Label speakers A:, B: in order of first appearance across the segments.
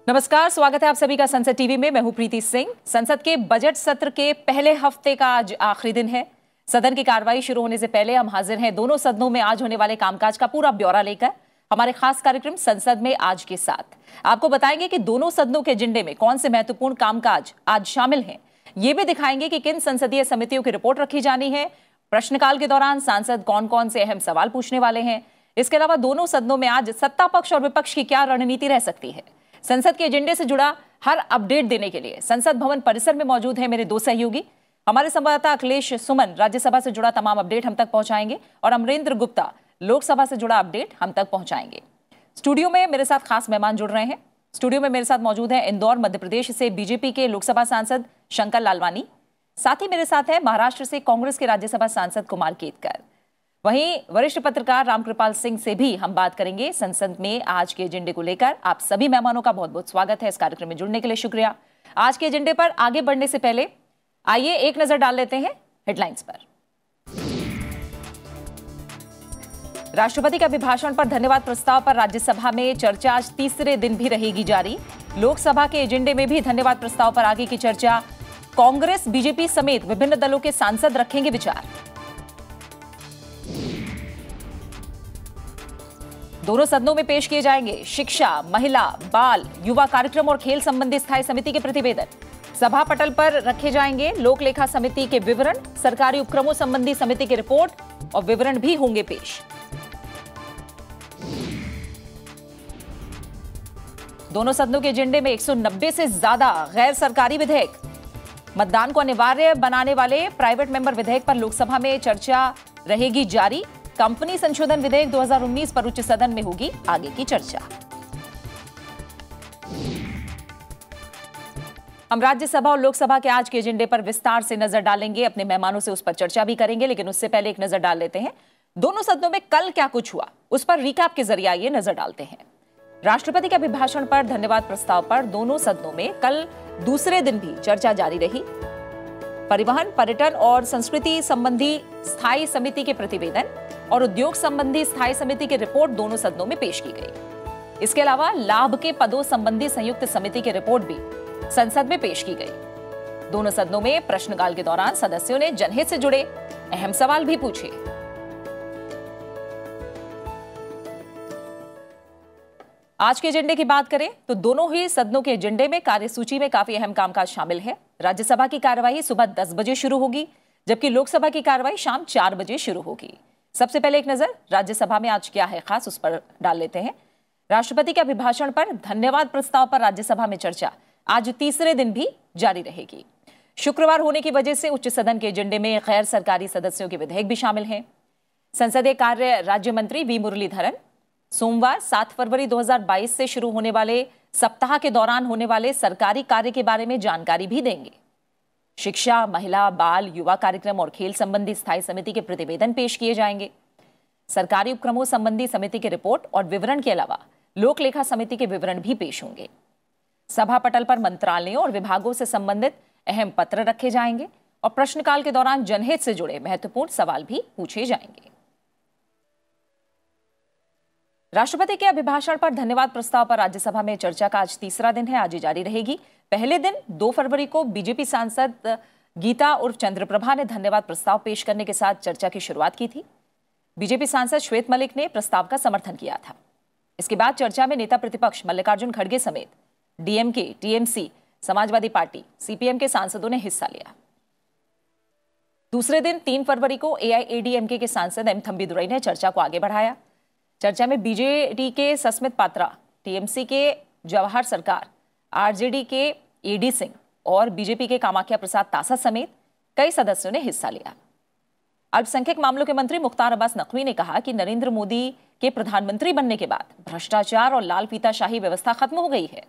A: नमस्कार, स्वागत है आप सभी का संसद टीवी में। मैं हूं प्रीति सिंह। संसद के बजट सत्र के पहले हफ्ते का आज आखिरी दिन है। सदन की कार्रवाई शुरू होने से पहले हम हाजिर हैं दोनों सदनों में आज होने वाले कामकाज का पूरा ब्यौरा लेकर हमारे खास कार्यक्रम संसद में आज के साथ। आपको बताएंगे कि दोनों सदनों के एजेंडे में कौन से महत्वपूर्ण कामकाज आज शामिल हैं। ये भी दिखाएंगे कि किन संसदीय समितियों की रिपोर्ट रखी जानी है। प्रश्नकाल के दौरान सांसद कौन कौन से अहम सवाल पूछने वाले हैं। इसके अलावा दोनों सदनों में आज सत्ता पक्ष और विपक्ष की क्या रणनीति रह सकती है। संसद के एजेंडे से जुड़ा हर अपडेट देने के लिए संसद भवन परिसर में मौजूद है मेरे दो सहयोगी। हमारे संवाददाता अखिलेश सुमन राज्यसभा से जुड़ा तमाम अपडेट हम तक पहुंचाएंगे और अमरेंद्र गुप्ता लोकसभा से जुड़ा अपडेट हम तक पहुंचाएंगे। स्टूडियो में मेरे साथ खास मेहमान जुड़ रहे हैं। स्टूडियो में मेरे साथ मौजूद है इंदौर मध्य प्रदेश से बीजेपी के लोकसभा सांसद शंकर लालवानी। साथ ही मेरे साथ है महाराष्ट्र से कांग्रेस के राज्यसभा सांसद कुमार केतकर। वहीं वरिष्ठ पत्रकार रामकृपाल सिंह से भी हम बात करेंगे संसद में आज के एजेंडे को लेकर। आप सभी मेहमानों का बहुत बहुत स्वागत है। इस कार्यक्रम में जुड़ने के लिए शुक्रिया। आज के एजेंडे पर आगे बढ़ने से पहले आइए एक नजर डाल लेते हैं हेडलाइंस पर। राष्ट्रपति के अभिभाषण पर धन्यवाद प्रस्ताव पर राज्यसभा में चर्चा आज तीसरे दिन भी रहेगी जारी। लोकसभा के एजेंडे में भी धन्यवाद प्रस्ताव पर आगे की चर्चा। कांग्रेस, बीजेपी समेत विभिन्न दलों के सांसद रखेंगे विचार। दोनों सदनों में पेश किए जाएंगे शिक्षा, महिला, बाल, युवा कार्यक्रम और खेल संबंधी स्थायी समिति के प्रतिवेदन। सभा पटल पर रखे जाएंगे लोक लेखा समिति के विवरण, सरकारी उपक्रमों संबंधी समिति की रिपोर्ट और विवरण भी होंगे पेश। दोनों सदनों के एजेंडे में 190 से ज्यादा गैर सरकारी विधेयक। मतदान को अनिवार्य बनाने वाले प्राइवेट मेंबर विधेयक पर लोकसभा में चर्चा रहेगी जारी। कंपनी संशोधन विधेयक 2019 पर उच्च सदन में होगी आगे की चर्चा। हम राज्यसभा और लोकसभा के आज के एजेंडे पर विस्तार से नजर डालेंगे, अपने मेहमानों से उस पर चर्चा भी करेंगे, लेकिन उससे पहले एक नजर डाल लेते हैं दोनों सदनों में कल क्या कुछ हुआ, उस पर रिकैप के जरिए ये नजर डालते हैं। राष्ट्रपति के अभिभाषण पर धन्यवाद प्रस्ताव पर दोनों सदनों में कल दूसरे दिन भी चर्चा जारी रही। परिवहन, पर्यटन और संस्कृति संबंधी स्थायी समिति के प्रतिवेदन और उद्योग संबंधी स्थायी समिति की रिपोर्ट दोनों सदनों में पेश की गई। इसके अलावा लाभ के पदों संबंधी संयुक्त समिति की रिपोर्ट भी संसद में पेश की गई। दोनों सदनों में प्रश्नकाल के दौरान सदस्यों ने जनहित से जुड़े अहम सवाल भी पूछे। आज के एजेंडे की बात करें तो दोनों ही सदनों के एजेंडे में कार्यसूची में काफी अहम कामकाज शामिल है। राज्यसभा की कार्यवाही सुबह 10 बजे शुरू होगी, जबकि लोकसभा की कार्यवाही शाम 4 बजे शुरू होगी। सबसे पहले एक नजर राज्यसभा में आज क्या है खास, उस पर डाल लेते हैं। राष्ट्रपति के अभिभाषण पर धन्यवाद प्रस्ताव पर राज्यसभा में चर्चा आज तीसरे दिन भी जारी रहेगी। शुक्रवार होने की वजह से उच्च सदन के एजेंडे में गैर सरकारी सदस्यों के विधेयक भी शामिल हैं। संसदीय कार्य राज्य मंत्री वी मुरलीधरन सोमवार 7 फरवरी 2022 से शुरू होने वाले सप्ताह के दौरान होने वाले सरकारी कार्य के बारे में जानकारी भी देंगे। शिक्षा, महिला, बाल, युवा कार्यक्रम और खेल संबंधी स्थायी समिति के प्रतिवेदन पेश किए जाएंगे। सरकारी उपक्रमों संबंधी समिति की रिपोर्ट और विवरण के अलावा लोक लेखा समिति के विवरण भी पेश होंगे। सभा पटल पर मंत्रालयों और विभागों से संबंधित अहम पत्र रखे जाएंगे और प्रश्नकाल के दौरान जनहित से जुड़े महत्वपूर्ण सवाल भी पूछे जाएंगे। राष्ट्रपति के अभिभाषण पर धन्यवाद प्रस्ताव पर राज्यसभा में चर्चा का आज तीसरा दिन है, आज ही जारी रहेगी। पहले दिन 2 फरवरी को बीजेपी सांसद गीता उर्फ चंद्रप्रभा ने धन्यवाद प्रस्ताव पेश करने के साथ चर्चा की शुरुआत की थी। बीजेपी सांसद श्वेत मलिक ने प्रस्ताव का समर्थन किया था। इसके बाद चर्चा में नेता प्रतिपक्ष मल्लिकार्जुन खड़गे समेत DMK, TMC, Samajwadi party, CPM के सांसदों ने हिस्सा लिया। दूसरे दिन 3 फरवरी को एआईएडीएमके के सांसद एम थंबीदुरई ने चर्चा को आगे बढ़ाया। चर्चा में बीजेडी के सस्मित पात्रा, टीएमसी के जवाहर सरकार, आरजेडी के एडी सिंह और बीजेपी के कामाख्या प्रसाद तासा समेत कई सदस्यों ने हिस्सा लिया। अल्पसंख्यक मामलों के मंत्री मुख्तार अब्बास नकवी ने कहा कि नरेंद्र मोदी के प्रधानमंत्री बनने के बाद भ्रष्टाचार और लाल फीताशाही व्यवस्था खत्म हो गई है।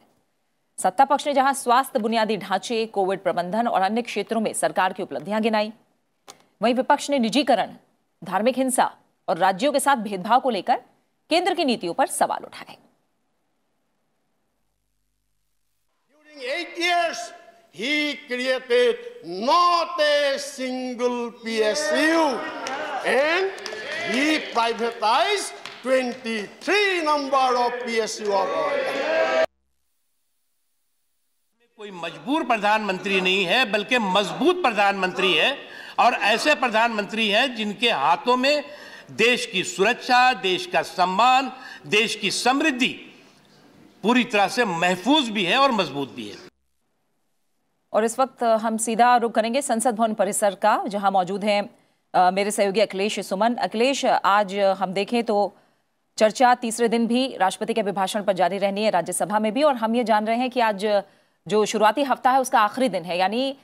A: सत्ता पक्ष ने जहां स्वास्थ्य, बुनियादी ढांचे, कोविड प्रबंधन और अन्य क्षेत्रों में सरकार की उपलब्धियां गिनाई, वहीं विपक्ष ने निजीकरण, धार्मिक हिंसा और राज्यों के साथ भेदभाव को लेकर केंद्र की नीतियों पर सवाल उठाए।
B: During 8 years, he created not a single PSU, and he privatized 23 number of PSU of our country.
C: कोई मजबूर प्रधानमंत्री नहीं है, बल्कि मजबूत प्रधानमंत्री है। और ऐसे प्रधानमंत्री हैं जिनके हाथों में देश की सुरक्षा, देश का सम्मान, देश की समृद्धि पूरी तरह से महफूज भी है और मजबूत भी है।
A: और इस वक्त हम सीधा रुख करेंगे संसद भवन परिसर का, जहां मौजूद हैं मेरे सहयोगी अखिलेश सुमन। अखिलेश, आज हम देखें तो चर्चा तीसरे दिन भी राष्ट्रपति के अभिभाषण पर जारी रहनी है, राज्यसभा में भी। और हम ये जान रहे हैं कि आज जो शुरुआती हफ्ता है उसका आखिरी दिन है, यानी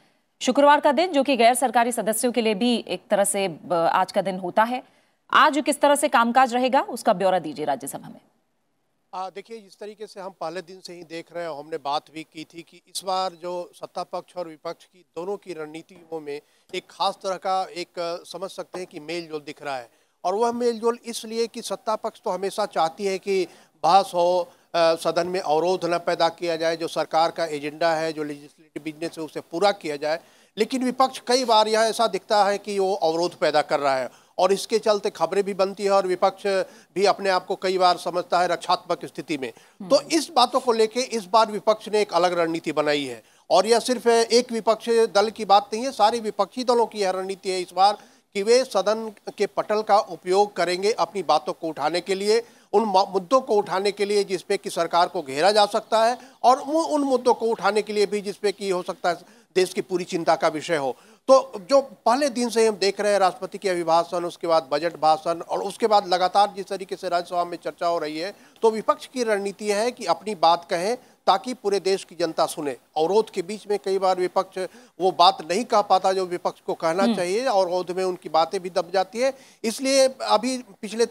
A: शुक्रवार का दिन, जो कि गैर सरकारी सदस्यों के लिए भी एक तरह से आज का दिन होता है। आज किस तरह से कामकाज रहेगा, उसका ब्यौरा दीजिए राज्यसभा में।
D: देखिए, जिस तरीके से हम पहले दिन से ही देख रहे हैं, हमने बात भी की थी कि इस बार जो सत्ता पक्ष और विपक्ष की दोनों की रणनीतियों में एक खास तरह का एक समझ सकते हैं कि मेल जोल दिख रहा है। और वह मेल जोल इसलिए कि सत्ता पक्ष तो हमेशा चाहती है कि बहस हो, सदन में अवरोध न पैदा किया जाए, जो सरकार का एजेंडा है, जो लेजिस्लेटिव बिजनेस है, उसे पूरा किया जाए। लेकिन विपक्ष कई बार यह ऐसा दिखता है कि वो अवरोध पैदा कर रहा है और इसके चलते खबरें भी बनती है और विपक्ष भी अपने आप को कई बार समझता है रक्षात्मक स्थिति में। तो इस बातों को लेके इस बार विपक्ष ने एक अलग रणनीति बनाई है। और यह सिर्फ एक विपक्षी दल की बात नहीं है, सारे विपक्षी दलों की यह रणनीति है इस बार कि वे सदन के पटल का उपयोग करेंगे अपनी बातों को उठाने के लिए, उन मुद्दों को उठाने के लिए जिसपे कि सरकार को घेरा जा सकता है, और उन मुद्दों को उठाने के लिए भी जिसपे कि हो सकता है देश की पूरी चिंता का विषय हो। तो जो पहले दिन से हम देख रहे हैं, राष्ट्रपति के अभिभाषण, उसके बाद बजट भाषण और उसके बाद लगातार जिस तरीके से राज्यसभा में चर्चा हो रही है, तो विपक्ष की रणनीति है कि अपनी बात कहें ताकि पूरे देश की जनता सुने। अवरोध के बीच में कई बार विपक्ष वो बात नहीं कह पाता जो विपक्ष को कहना चाहिए, और अवरोध में उनकी बातें भी दब जाती है। इसलिए अभी पिछले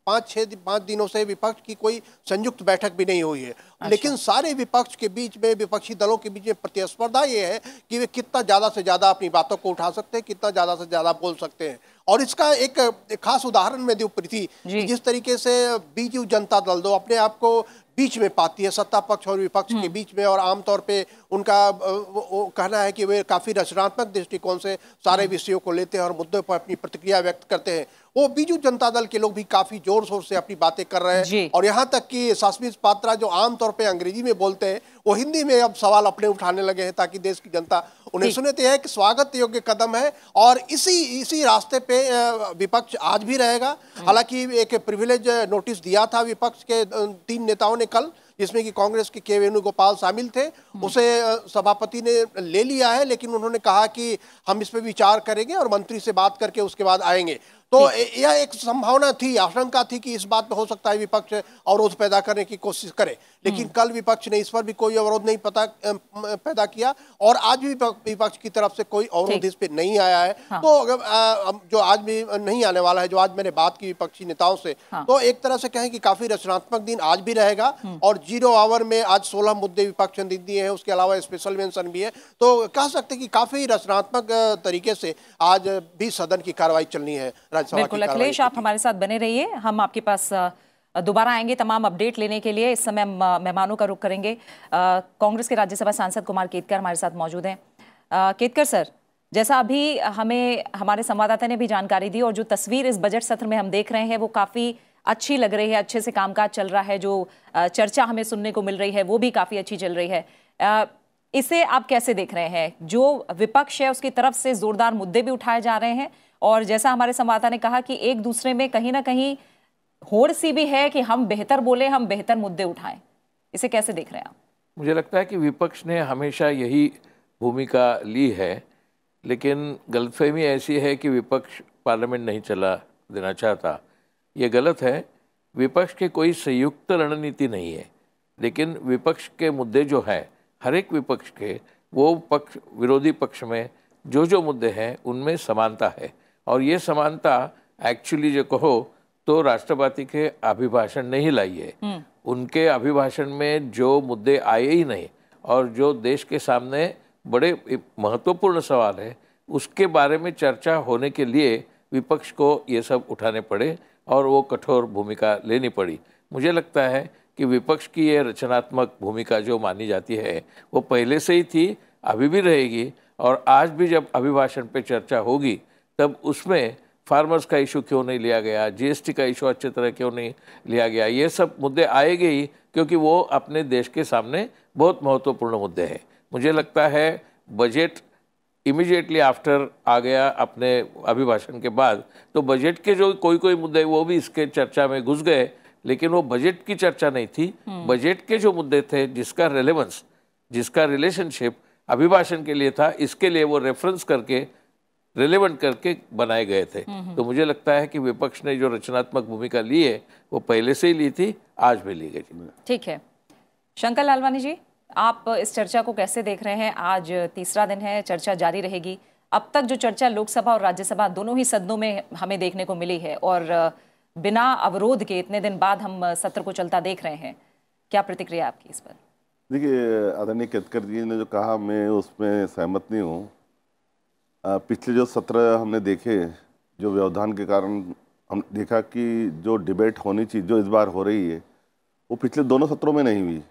D: 5 दिनों से विपक्ष की कोई संयुक्त बैठक भी नहीं हुई है। अच्छा। लेकिन सारे विपक्ष के बीच में, विपक्षी दलों के बीच में प्रतिस्पर्धा ये है कि वे कितना ज़्यादा से ज़्यादा अपनी बातों को उठा सकते हैं, कितना ज़्यादा से ज़्यादा बोल सकते हैं। और इसका एक खास उदाहरण मैं दूं प्रीति, जिस तरीके से बीजू जनता दल दो अपने आप को बीच में पाती है, सत्ता पक्ष और विपक्ष के बीच में, और आमतौर पे उनका वो कहना है कि वे काफ़ी रचनात्मक दृष्टिकोण से सारे विषयों को लेते हैं और मुद्दों पर अपनी प्रतिक्रिया व्यक्त करते हैं। वो बीजू जनता दल के लोग भी काफ़ी जोर शोर से अपनी बातें कर रहे हैं, और यहाँ तक कि सस्मित पात्रा जो आमतौर पे अंग्रेजी में बोलते हैं, वो हिंदी में अब सवाल अपने उठाने लगे हैं ताकि देश की जनता उन्हें सुने। तो यह एक स्वागत योग्य कदम है, और इसी रास्ते पे विपक्ष आज भी रहेगा। हालांकि एक प्रिविलेज नोटिस दिया था विपक्ष के 3 नेताओं ने कल, जिसमें कि कांग्रेस के वेणुगोपाल शामिल थे, उसे सभापति ने ले लिया है, लेकिन उन्होंने कहा कि हम इस पर विचार करेंगे और मंत्री से बात करके उसके बाद आएंगे। तो यह एक संभावना थी, आशंका थी कि इस बात पे हो सकता है विपक्ष अवरोध पैदा करने की कोशिश करे, लेकिन कल विपक्ष ने इस पर भी कोई अवरोध नहीं पैदा किया, और आज भी विपक्ष की तरफ से कोई अवरोध इस पे नहीं आया है। हाँ। तो अगर जो आज भी नहीं आने वाला है, जो आज मैंने बात की विपक्षी नेताओं से, हाँ। तो एक तरह से कहें कि काफी रचनात्मक दिन आज भी रहेगा, और 0 आवर में आज 16 मुद्दे विपक्ष ने दिए हैं, उसके अलावा स्पेशल मेंशन भी है। तो कह सकते हैं कि काफी रचनात्मक तरीके से आज भी सदन की कार्रवाई चलनी है।
A: बिल्कुल अखिलेश, आप हमारे साथ बने रहिए, हम आपके पास दोबारा आएंगे तमाम अपडेट लेने के लिए। इस समय मेहमानों का रुख करेंगे। कांग्रेस के राज्यसभा सांसद कुमार केतकर हमारे साथ मौजूद हैं। केतकर सर, जैसा अभी हमें हमारे संवाददाता ने भी जानकारी दी, और जो तस्वीर इस बजट सत्र में हम देख रहे हैं वो काफ़ी अच्छी लग रही है, अच्छे से कामकाज चल रहा है, जो चर्चा हमें सुनने को मिल रही है वो भी काफ़ी अच्छी चल रही है। इसे आप कैसे देख रहे हैं? जो विपक्ष है उसकी तरफ से जोरदार मुद्दे भी उठाए जा रहे हैं, और जैसा हमारे संवाददाता ने कहा कि एक दूसरे में कहीं ना कहीं होड़ सी भी है कि हम बेहतर बोले, हम बेहतर मुद्दे उठाएं। इसे कैसे देख रहे हैं आप?
E: मुझे लगता है कि विपक्ष ने हमेशा यही भूमिका ली है, लेकिन गलतफहमी ऐसी है कि विपक्ष पार्लियामेंट नहीं चला देना चाहता। ये गलत है। विपक्ष की कोई संयुक्त रणनीति नहीं है, लेकिन विपक्ष के मुद्दे जो है, हर एक विपक्ष के, वो पक्ष विरोधी पक्ष में जो मुद्दे हैं उनमें समानता है। और ये समानता एक्चुअली जो कहो तो राष्ट्रपति के अभिभाषण ने ही लाई है। उनके अभिभाषण में जो मुद्दे आए ही नहीं, और जो देश के सामने बड़े महत्वपूर्ण सवाल है, उसके बारे में चर्चा होने के लिए विपक्ष को ये सब उठाने पड़े और वो कठोर भूमिका लेनी पड़ी। मुझे लगता है कि विपक्ष की ये रचनात्मक भूमिका जो मानी जाती है वो पहले से ही थी, अभी भी रहेगी, और आज भी जब अभिभाषण पे चर्चा होगी तब उसमें फार्मर्स का इशू क्यों नहीं लिया गया, जीएसटी का इशू अच्छी तरह क्यों नहीं लिया गया, ये सब मुद्दे आएंगे ही, क्योंकि वो अपने देश के सामने बहुत महत्वपूर्ण मुद्दे हैं। मुझे लगता है बजट इमीडिएटली आफ्टर आ गया अपने अभिभाषण के बाद, तो बजट के जो कोई मुद्दे वो भी इसके चर्चा में घुस गए, लेकिन वो बजट की चर्चा नहीं थी। बजट के जो मुद्दे थे, जिसका रेलेवेंस, जिसका रिलेशनशिप अभिभाषण के लिए था, इसके लिए वो रेफरेंस करके रिलेवेंट करके बनाए गए थे। तो मुझे लगता है कि विपक्ष ने जो रचनात्मक भूमिका ली है वो पहले से ही ली थी, आज भी ली गई।
A: ठीक है, शंकर लालवानी जी, आप इस चर्चा को कैसे देख रहे हैं? आज तीसरा दिन है, चर्चा जारी रहेगी। अब तक जो चर्चा लोकसभा और राज्यसभा दोनों ही सदनों में हमें देखने को मिली है और बिना अवरोध के इतने दिन बाद हम सत्र को चलता देख रहे हैं, क्या प्रतिक्रिया आपकी इस पर?
F: देखिए, आदरणीय केतकर जी ने जो कहा, मैं उसमें सहमत नहीं हूँ। पिछले जो सत्र हमने देखे, जो व्यवधान के कारण हम देखा कि जो डिबेट होनी चाहिए, जो इस बार हो रही है, वो पिछले दोनों सत्रों में नहीं हुई।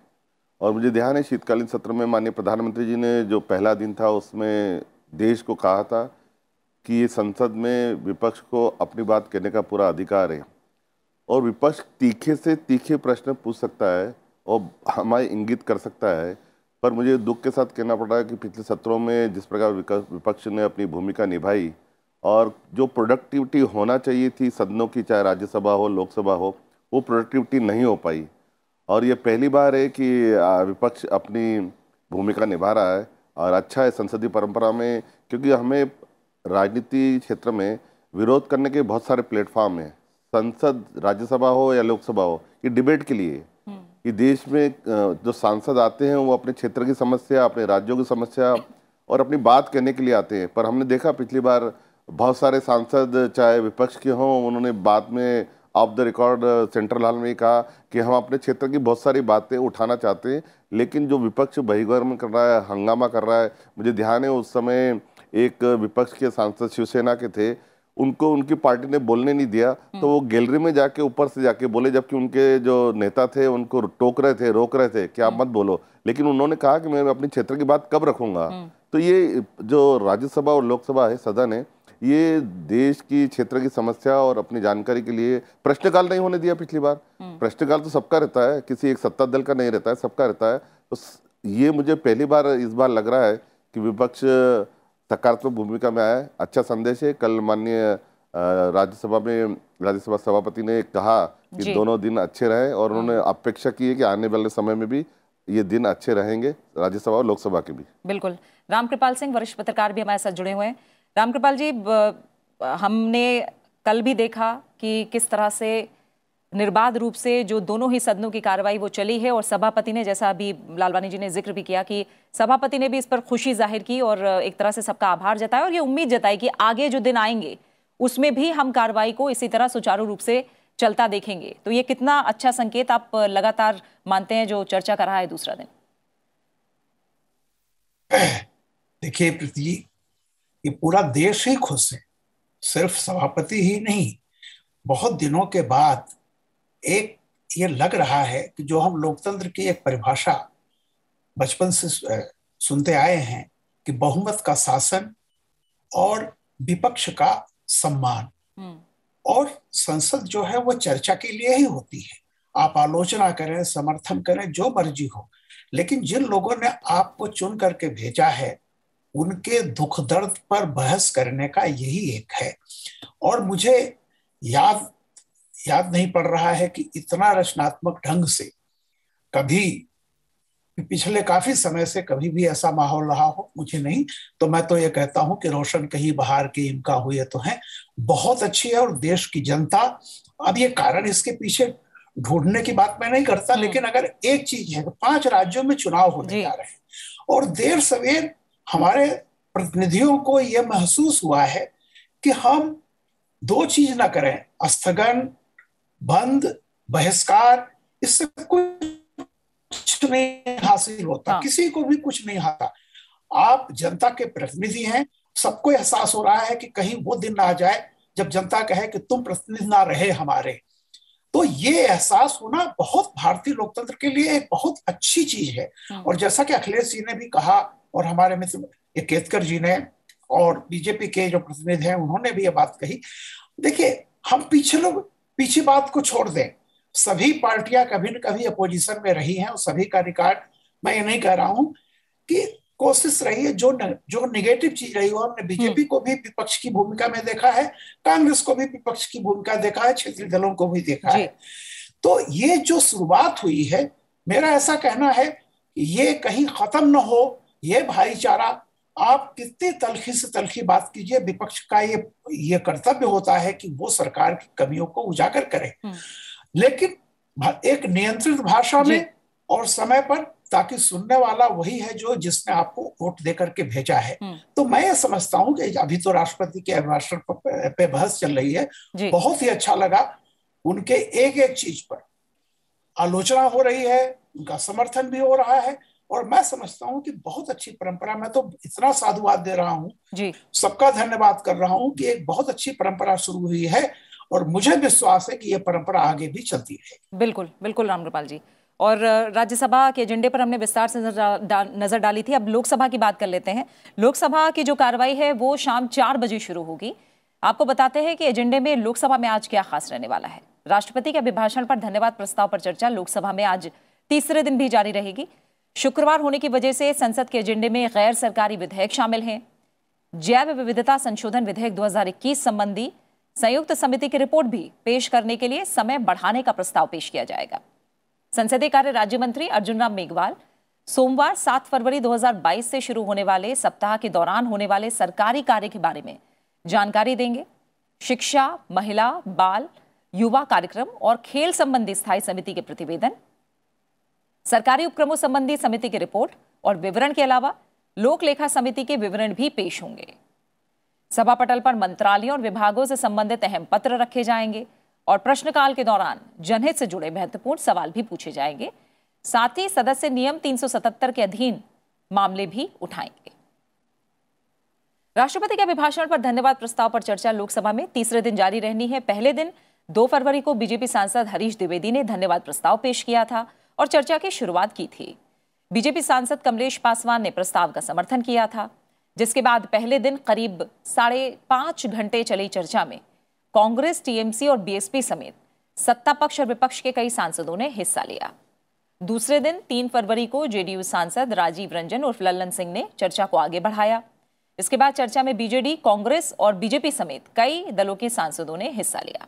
F: और मुझे ध्यान है शीतकालीन सत्र में माननीय प्रधानमंत्री जी ने जो पहला दिन था उसमें देश को कहा था कि ये संसद में विपक्ष को अपनी बात कहने का पूरा अधिकार है और विपक्ष तीखे से तीखे प्रश्न पूछ सकता है और हमारे इंगित कर सकता है। पर मुझे दुख के साथ कहना पड़ रहा है कि पिछले सत्रों में जिस प्रकार विपक्ष ने अपनी भूमिका निभाई और जो प्रोडक्टिविटी होना चाहिए थी सदनों की, चाहे राज्यसभा हो लोकसभा हो, वो प्रोडक्टिविटी नहीं हो पाई। और ये पहली बार है कि विपक्ष अपनी भूमिका निभा रहा है और अच्छा है संसदीय परंपरा में, क्योंकि हमें राजनीति क्षेत्र में विरोध करने के बहुत सारे प्लेटफॉर्म हैं। संसद, राज्यसभा हो या लोकसभा हो, ये डिबेट के लिए कि देश में जो सांसद आते हैं वो अपने क्षेत्र की समस्या, अपने राज्यों की समस्या और अपनी बात कहने के लिए आते हैं। पर हमने देखा पिछली बार बहुत सारे सांसद चाहे विपक्ष के हों, उन्होंने बाद में of the record central hall में कहा कि हम अपने क्षेत्र की बहुत सारी बातें उठाना चाहते हैं, लेकिन जो विपक्ष बहिर्गमन कर रहा है, हंगामा कर रहा है। मुझे ध्यान है उस समय एक विपक्ष के सांसद शिवसेना के थे, उनको उनकी पार्टी ने बोलने नहीं दिया, तो वो गैलरी में जाके ऊपर से जाके बोले, जबकि उनके जो नेता थे उनको टोक रहे थे, रोक रहे थे कि आप मत बोलो। लेकिन उन्होंने कहा कि मैं अपने क्षेत्र की बात कब रखूंगा। तो ये जो राज्यसभा और लोकसभा है, सदन है, ये देश की क्षेत्र की समस्या और अपनी जानकारी के लिए प्रश्नकाल नहीं होने दिया पिछली बार। प्रश्नकाल तो सबका रहता है, किसी एक सत्ता दल का नहीं रहता है, सबका रहता है। तो ये मुझे पहली बार इस बार लग रहा है कि विपक्ष सकारात्मक भूमिका में आया है। अच्छा संदेश है। कल माननीय राज्यसभा सभापति ने कहा कि दोनों दिन अच्छे रहे और उन्होंने अपेक्षा की है कि आने वाले समय में भी ये दिन अच्छे रहेंगे, राज्यसभा और लोकसभा के भी।
A: बिल्कुल। रामकृपाल सिंह, वरिष्ठ पत्रकार, भी हमारे साथ जुड़े हुए हैं। रामकृपाल जी, हमने कल भी देखा कि किस तरह से निर्बाध रूप से जो दोनों ही सदनों की कार्रवाई वो चली है और सभापति ने, जैसा अभी लालवानी जी ने जिक्र भी किया, कि सभापति ने भी इस पर खुशी जाहिर की और एक तरह से सबका आभार जताया और ये उम्मीद जताई कि आगे जो दिन आएंगे उसमें भी हम कार्रवाई को इसी तरह सुचारू रूप से चलता देखेंगे। तो ये कितना अच्छा संकेत आप लगातार मानते हैं जो चर्चा कर रहा है दूसरा दिन?
G: देखिए प्रीति, ये पूरा देश ही खुश है, सिर्फ सभापति ही नहीं। बहुत दिनों के बाद एक ये लग रहा है कि जो हम लोकतंत्र की एक परिभाषा बचपन से सुनते आए हैं कि बहुमत का शासन और विपक्ष का सम्मान, और संसद जो है वो चर्चा के लिए ही होती है। आप आलोचना करें, समर्थन करें, जो मर्जी हो, लेकिन जिन लोगों ने आपको चुन करके भेजा है उनके दुख दर्द पर बहस करने का यही एक है। और मुझे याद नहीं पड़ रहा है कि इतना रचनात्मक ढंग से कभी पिछले काफी समय से कभी भी ऐसा माहौल रहा हो, मुझे नहीं। तो मैं तो ये कहता हूं कि रोशन कहीं बाहर के इम्का हुए तो हैं, बहुत अच्छी है। और देश की जनता, अब ये कारण इसके पीछे ढूंढने की बात मैं नहीं करता, लेकिन अगर एक चीज है, 5 राज्यों में चुनाव होने जा रहे हैं और देर सवेर हमारे प्रतिनिधियों को यह महसूस हुआ है कि हम 2 चीज ना करें, स्थगन, बंद, बहिष्कार, इससे कुछ नहीं हासिल होता। किसी को भी कुछ नहीं आता। आप जनता के प्रतिनिधि हैं, सबको एहसास हो रहा है कि कहीं वो दिन ना आ जाए जब जनता कहे कि तुम प्रतिनिधि ना रहे हमारे। तो ये एहसास होना बहुत भारतीय लोकतंत्र के लिए एक बहुत अच्छी चीज है। और जैसा कि अखिलेश जी ने भी कहा और हमारे मित्र केतकर जी ने और बीजेपी के जो प्रतिनिधि हैं उन्होंने भी ये बात कही। देखिए, हम पीछे बात को छोड़ दें, सभी पार्टियां कभी न कभी अपोजिशन में रही हैं और सभी का रिकॉर्ड, मैं ये नहीं कह रहा हूं कि कोशिश रही है, जो नेगेटिव चीज रही वो हमने बीजेपी को भी विपक्ष की भूमिका में देखा है, कांग्रेस को भी विपक्ष की भूमिका देखा है, क्षेत्रीय दलों को भी देखा है। तो ये जो शुरुआत हुई है, मेरा ऐसा कहना है कि ये कहीं खत्म न हो, ये भाईचारा। आप कितनी तलखी से तलखी बात कीजिए, विपक्ष का ये कर्तव्य होता है कि वो सरकार की कमियों को उजागर करे, लेकिन एक नियंत्रित भाषा में और समय पर, ताकि सुनने वाला वही है जो जिसने आपको वोट देकर के भेजा है। तो मैं ये समझता हूं कि अभी तो राष्ट्रपति के अभिभाषण पे बहस चल रही है, बहुत ही अच्छा लगा। उनके एक एक चीज पर आलोचना हो रही है, उनका समर्थन भी हो रहा है, और मैं समझता हूं कि बहुत अच्छी परंपरा। मैं तो इतना साधुवाद दे रहा हूं, सबका धन्यवाद कर रहा हूं कि एक बहुत अच्छी परंपरा शुरू हुई है, और मुझे विश्वास है कि यह परंपरा आगे भी चलती रहेगी।
A: बिल्कुल बिल्कुल रामकृपाल जी। और राज्यसभा के एजेंडे पर हमने विस्तार से नजर डाली थी। अब लोकसभा की बात कर लेते हैं। लोकसभा की जो कार्रवाई है वो शाम 4 बजे शुरू होगी। आपको बताते हैं कि एजेंडे में लोकसभा में आज क्या खास रहने वाला है। राष्ट्रपति के अभिभाषण पर धन्यवाद प्रस्ताव पर चर्चा लोकसभा में आज तीसरे दिन भी जारी रहेगी। शुक्रवार होने की वजह से संसद के एजेंडे में गैर सरकारी विधेयक शामिल हैं। जैव विविधता संशोधन विधेयक 2021 संबंधी संयुक्त समिति की रिपोर्ट भी पेश करने के लिए समय बढ़ाने का प्रस्ताव पेश किया जाएगा। संसदीय कार्य राज्य मंत्री अर्जुन राम मेघवाल सोमवार 7 फरवरी 2022 से शुरू होने वाले सप्ताह के दौरान होने वाले सरकारी कार्य के बारे में जानकारी देंगे। शिक्षा, महिला, बाल, युवा कार्यक्रम और खेल संबंधी स्थायी समिति के प्रतिवेदन, सरकारी उपक्रमों संबंधी समिति की रिपोर्ट और विवरण के अलावा लोक लेखा समिति के विवरण भी पेश होंगे। सभा पटल पर मंत्रालयों और विभागों से संबंधित अहम पत्र रखे जाएंगे और प्रश्नकाल के दौरान जनहित से जुड़े महत्वपूर्ण सवाल भी पूछे जाएंगे। साथ ही सदस्य नियम 377 के अधीन मामले भी उठाएंगे। राष्ट्रपति के अभिभाषण पर धन्यवाद प्रस्ताव पर चर्चा लोकसभा में तीसरे दिन जारी रहनी है। पहले दिन 2 फरवरी को बीजेपी सांसद हरीश द्विवेदी ने धन्यवाद प्रस्ताव पेश किया था और चर्चा की शुरुआत की थी। बीजेपी सांसद कमलेश पासवान ने प्रस्ताव का समर्थन किया था, जिसके बाद पहले दिन करीब 5.5 घंटे चली चर्चा में कांग्रेस, टीएमसी और बीएसपी समेत सत्ता पक्ष और विपक्ष के कई सांसदों ने हिस्सा लिया। दूसरे दिन 3 फरवरी को जेडीयू सांसद राजीव रंजन उर्फ लल्लन सिंह ने चर्चा को आगे बढ़ाया। इसके बाद चर्चा में बीजेडी, कांग्रेस और बीजेपी समेत कई दलों के सांसदों ने हिस्सा लिया।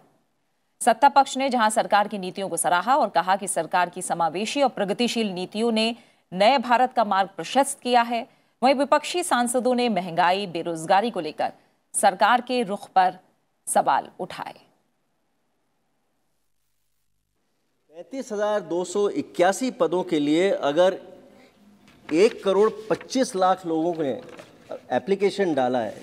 A: सत्ता पक्ष ने जहां सरकार की नीतियों को सराहा और कहा कि सरकार की समावेशी और प्रगतिशील नीतियों ने नए भारत का मार्ग प्रशस्त किया है, वहीं विपक्षी सांसदों ने महंगाई, बेरोजगारी को लेकर सरकार के रुख पर सवाल उठाए।
H: 35,281 पदों के लिए अगर 1,25,00,000 लोगों ने एप्लीकेशन डाला है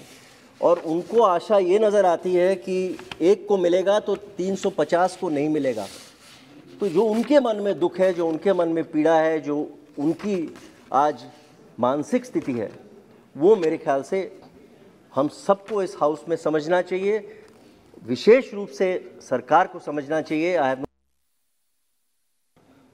H: और उनको आशा ये नज़र आती है कि एक को मिलेगा तो 350 को नहीं मिलेगा, तो जो उनके मन में दुख है, जो उनके मन में पीड़ा है, जो उनकी आज मानसिक स्थिति है, वो मेरे ख्याल से हम सबको इस हाउस में समझना चाहिए, विशेष रूप से सरकार को समझना चाहिए।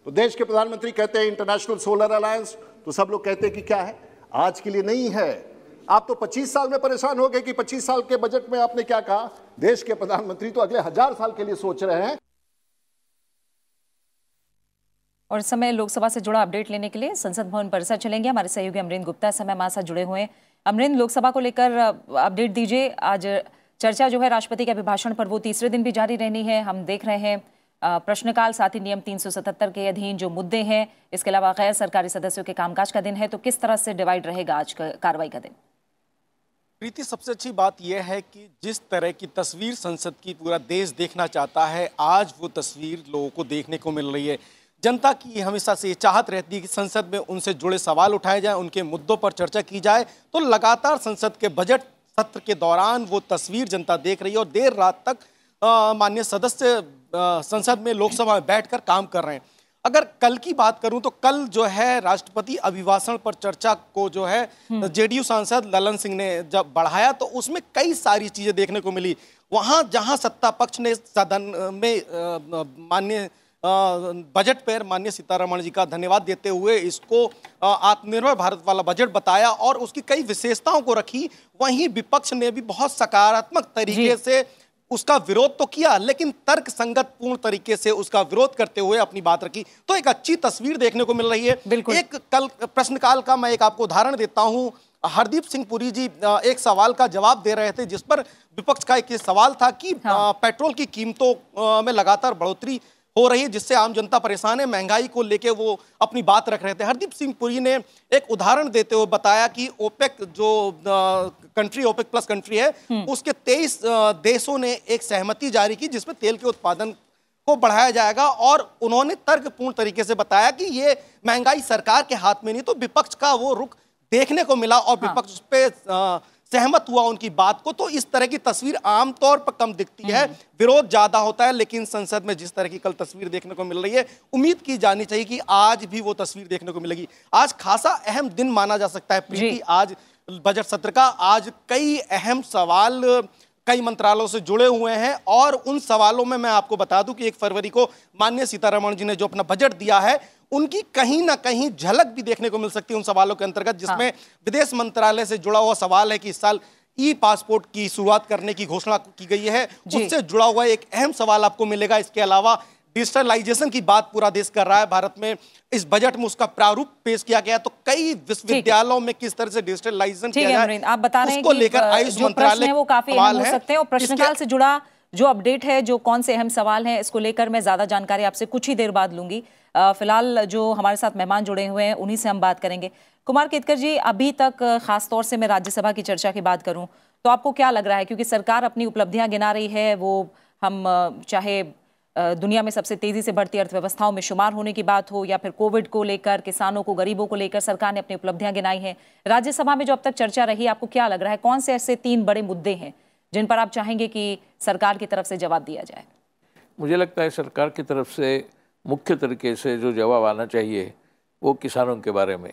B: तो देश के प्रधानमंत्री कहते हैं इंटरनेशनल सोलर अलायंस, तो सब लोग कहते हैं कि क्या है, आज के लिए नहीं है। आप तो 25 साल में परेशान हो गए कि 25 साल के बजट में आपने क्या कहा। देश के प्रधानमंत्री तो अगले 1000 साल के लिए सोच रहे हैं।
A: और इस समय लोकसभा से जुड़ा अपडेट लेने के लिए संसद भवन परिसर चलेंगे। हमारे सहयोगी अमरिंद गुप्ता समय हमारे साथ जुड़े हुए हैं। अमरिंद, लोकसभा को लेकर अपडेट दीजिए। आज चर्चा जो है राष्ट्रपति के अभिभाषण पर, वो तीसरे दिन भी जारी रहनी है। हम देख रहे हैं प्रश्नकाल, साथ ही नियम 377 के अधीन जो मुद्दे हैं, इसके अलावा गैर सरकारी सदस्यों के कामकाज का दिन है। तो किस तरह से डिवाइड रहेगा आज का कार्रवाई का दिन?
I: प्रीति, सबसे अच्छी बात यह है कि जिस तरह की तस्वीर संसद की पूरा देश देखना चाहता है, आज वो तस्वीर लोगों को देखने को मिल रही है। जनता की हमेशा से ये चाहत रहती है कि संसद में उनसे जुड़े सवाल उठाए जाएं, उनके मुद्दों पर चर्चा की जाए। तो लगातार संसद के बजट सत्र के दौरान वो तस्वीर जनता देख रही है और देर रात तक माननीय सदस्य संसद में, लोकसभा में बैठकर काम कर रहे हैं। अगर कल की बात करूं तो कल जो है राष्ट्रपति अभिभाषण पर चर्चा को जो है जेडीयू सांसद लल्लन सिंह ने जब बढ़ाया तो उसमें कई सारी चीजें देखने को मिली। वहां जहां सत्ता पक्ष ने सदन में माननीय बजट पर माननीय सीतारमण जी का धन्यवाद देते हुए इसको आत्मनिर्भर भारत वाला बजट बताया और उसकी कई विशेषताओं को रखी, वहीं विपक्ष ने भी बहुत सकारात्मक तरीके से उसका विरोध तो किया, लेकिन तर्क संगत पूर्ण तरीके से उसका विरोध करते हुए अपनी बात रखी, तो एक अच्छी तस्वीर देखने को मिल रही है। एक कल प्रश्नकाल का मैं एक आपको उदाहरण देता हूं। हरदीप सिंह पुरी जी एक सवाल का जवाब दे रहे थे, जिस पर विपक्ष का एक सवाल था कि पेट्रोल की कीमतों में लगातार बढ़ोतरी हो रही है, जिससे आम जनता परेशान है, महंगाई को लेके वो अपनी बात रख रहे थे। हरदीप सिंह पुरी ने एक उदाहरण देते हुए बताया कि ओपेक जो कंट्री, ओपेक प्लस कंट्री है, उसके 23 देशों ने एक सहमति जारी की जिसमें तेल के उत्पादन को बढ़ाया जाएगा, और उन्होंने तर्कपूर्ण तरीके से बताया कि ये महंगाई सरकार के हाथ में नहीं, तो विपक्ष का वो रुख देखने को मिला और विपक्ष उस पे सहमत हुआ उनकी बात को। तो इस तरह की तस्वीर आमतौर पर कम दिखती है, विरोध ज्यादा होता है, लेकिन संसद में जिस तरह की कल तस्वीर देखने को मिल रही है, उम्मीद की जानी चाहिए कि आज भी वो तस्वीर देखने को मिलेगी। आज खासा अहम दिन माना जा सकता है प्रीति, आज बजट सत्र का। आज कई अहम सवाल कई मंत्रालयों से जुड़े हुए हैं, और उन सवालों में मैं आपको बता दूं कि 1 फरवरी को माननीय सीतारमण जी ने जो अपना बजट दिया है, उनकी कहीं ना कहीं झलक भी देखने को मिल सकती है उन सवालों के अंतर्गत, जिसमें विदेश मंत्रालय से जुड़ा हुआ सवाल है कि इस साल ई पासपोर्ट की शुरुआत करने की घोषणा की गई है, उससे जुड़ा हुआ एक अहम सवाल आपको मिलेगा। इसके अलावा डिजिटलाइजेशन की बात पूरा देश कर रहा है, भारत में इस बजट में उसका प्रारूप पेश किया गया, तो कई विश्वविद्यालयों में किस तरह से डिजिटलाइजेशन किया जाए,
A: आप बता रहे हैं
I: उसको लेकर आयुष मंत्रालय
A: वो काफी अहम हो सकते हैं, और प्रश्नकाल से जुड़ा जो अपडेट है, जो कौन से अहम सवाल हैं, इसको लेकर मैं ज्यादा जानकारी आपसे कुछ ही देर बाद लूंगी। फिलहाल जो हमारे साथ मेहमान जुड़े हुए हैं उन्हीं से हम बात करेंगे। कुमार केतकर जी, अभी तक खासतौर से मैं राज्यसभा की चर्चा की बात करूं तो आपको क्या लग रहा है, क्योंकि सरकार अपनी उपलब्धियां गिना रही है, वो हम चाहे दुनिया में सबसे तेजी से बढ़ती अर्थव्यवस्थाओं में शुमार होने की बात हो, या फिर कोविड को लेकर, किसानों को, गरीबों को लेकर सरकार ने अपनी उपलब्धियां गिनाई हैं। राज्यसभा में जो अब तक चर्चा रही, आपको क्या लग रहा है, कौन से ऐसे 3 बड़े मुद्दे हैं जिन पर आप चाहेंगे कि सरकार की तरफ से जवाब दिया जाए?
E: मुझे लगता है सरकार की तरफ से मुख्य तरीके से जो जवाब आना चाहिए वो किसानों के बारे में।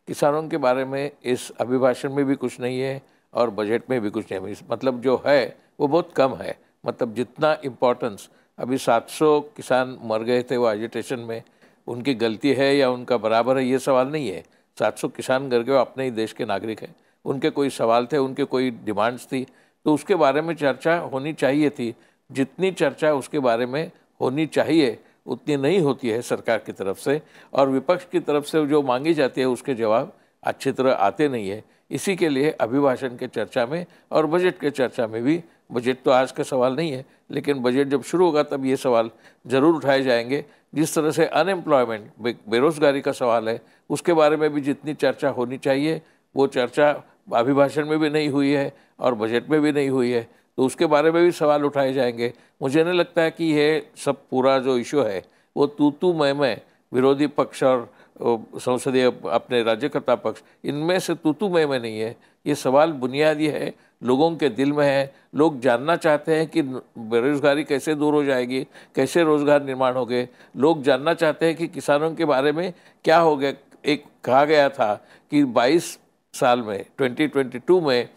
E: किसानों के बारे में इस अभिभाषण में भी कुछ नहीं है और बजट में भी कुछ नहीं है। मतलब जो है वो बहुत कम है। मतलब जितना इम्पोर्टेंस, अभी 700 किसान मर गए थे वो एजिटेशन में, उनकी गलती है या उनका बराबर है, ये सवाल नहीं है। 700 किसान मर गए, वो अपने ही देश के नागरिक हैं, उनके कोई सवाल थे, उनके कोई डिमांड्स थी, तो उसके बारे में चर्चा होनी चाहिए थी। जितनी चर्चा उसके बारे में होनी चाहिए उतनी नहीं होती है सरकार की तरफ से, और विपक्ष की तरफ से जो मांगी जाती है उसके जवाब अच्छी तरह आते नहीं है। इसी के लिए अभिभाषण के चर्चा में और बजट के चर्चा में भी, बजट तो आज का सवाल नहीं है, लेकिन बजट जब शुरू होगा तब ये सवाल ज़रूर उठाए जाएंगे। जिस तरह से अनएम्प्लॉयमेंट, बेरोज़गारी का सवाल है, उसके बारे में भी जितनी चर्चा होनी चाहिए वो चर्चा अभिभाषण में भी नहीं हुई है और बजट में भी नहीं हुई है, तो उसके बारे में भी सवाल उठाए जाएंगे। मुझे नहीं लगता है कि ये सब पूरा जो इशू है वो तू मैं विरोधी पक्ष और संसदीय अपने राज्यकर्ता पक्ष, इनमें से तू मैं नहीं है। ये सवाल बुनियादी है, लोगों के दिल में है। लोग जानना चाहते हैं कि बेरोजगारी कैसे दूर हो जाएगी, कैसे रोजगार निर्माण होंगे। लोग जानना चाहते हैं कि किसानों के बारे में क्या हो गया। एक कहा गया था कि 22 साल में 2022 में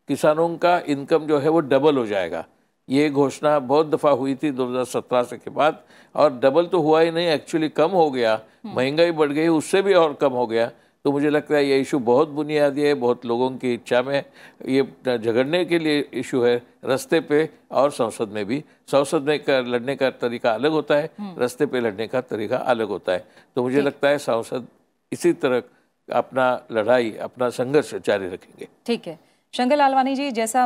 E: किसानों का इनकम जो है वो डबल हो जाएगा। ये घोषणा बहुत दफ़ा हुई थी 2017 से के बाद, और डबल तो हुआ ही नहीं, एक्चुअली कम हो गया। महंगाई बढ़ गई, उससे भी और कम हो गया। तो मुझे लगता है ये इशू बहुत बुनियादी है, बहुत लोगों की इच्छा में ये झगड़ने के लिए इशू है रास्ते पे और संसद में भी। संसद में लड़ने का तरीका अलग होता है, रास्ते पे लड़ने का तरीका अलग होता है। तो मुझे लगता है संसद इसी तरह अपना लड़ाई, अपना संघर्ष जारी रखेंगे।
A: ठीक है शंकर लालवानी जी, जैसा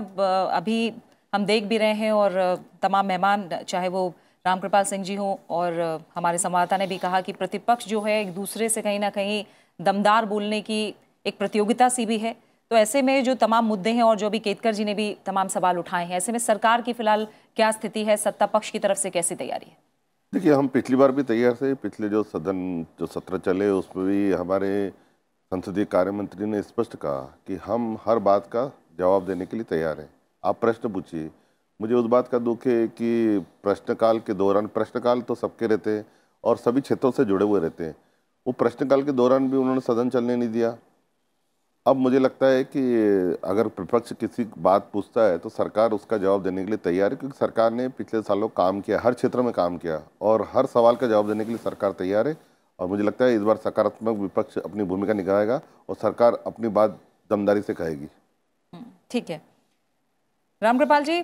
A: अभी हम देख भी रहे हैं और तमाम मेहमान, चाहे वो रामकृपाल सिंह जी हों और हमारे संवाददाता ने भी कहा कि प्रतिपक्ष जो है एक दूसरे से कहीं ना कहीं दमदार बोलने की एक प्रतियोगिता सी भी है। तो ऐसे में जो तमाम मुद्दे हैं और जो भी केतकर जी ने भी तमाम सवाल उठाए हैं, ऐसे में सरकार की फिलहाल क्या स्थिति है, सत्ता पक्ष की तरफ से कैसी तैयारी है?
F: देखिए, हम पिछली बार भी तैयार थे। पिछले जो सत्र चले उसमें भी हमारे संसदीय कार्य मंत्री ने स्पष्ट कहा कि हम हर बात का जवाब देने के लिए तैयार हैं। आप प्रश्न पूछिए। मुझे उस बात का दुख है कि प्रश्नकाल के दौरान, प्रश्नकाल तो सबके रहते हैं और सभी क्षेत्रों से जुड़े हुए रहते हैं, वो प्रश्नकाल के दौरान भी उन्होंने सदन चलने नहीं दिया। अब मुझे लगता है कि अगर विपक्ष किसी बात पूछता है तो सरकार उसका जवाब देने के लिए तैयार है, क्योंकि सरकार ने पिछले सालों काम किया, हर क्षेत्र में काम किया और हर सवाल का जवाब देने के लिए सरकार तैयार है। और मुझे लगता है इस बार सकारात्मक विपक्ष अपनी भूमिका निभाएगा और सरकार अपनी बात दमदारी से कहेगी।
A: ठीक है रामकृपाल जी,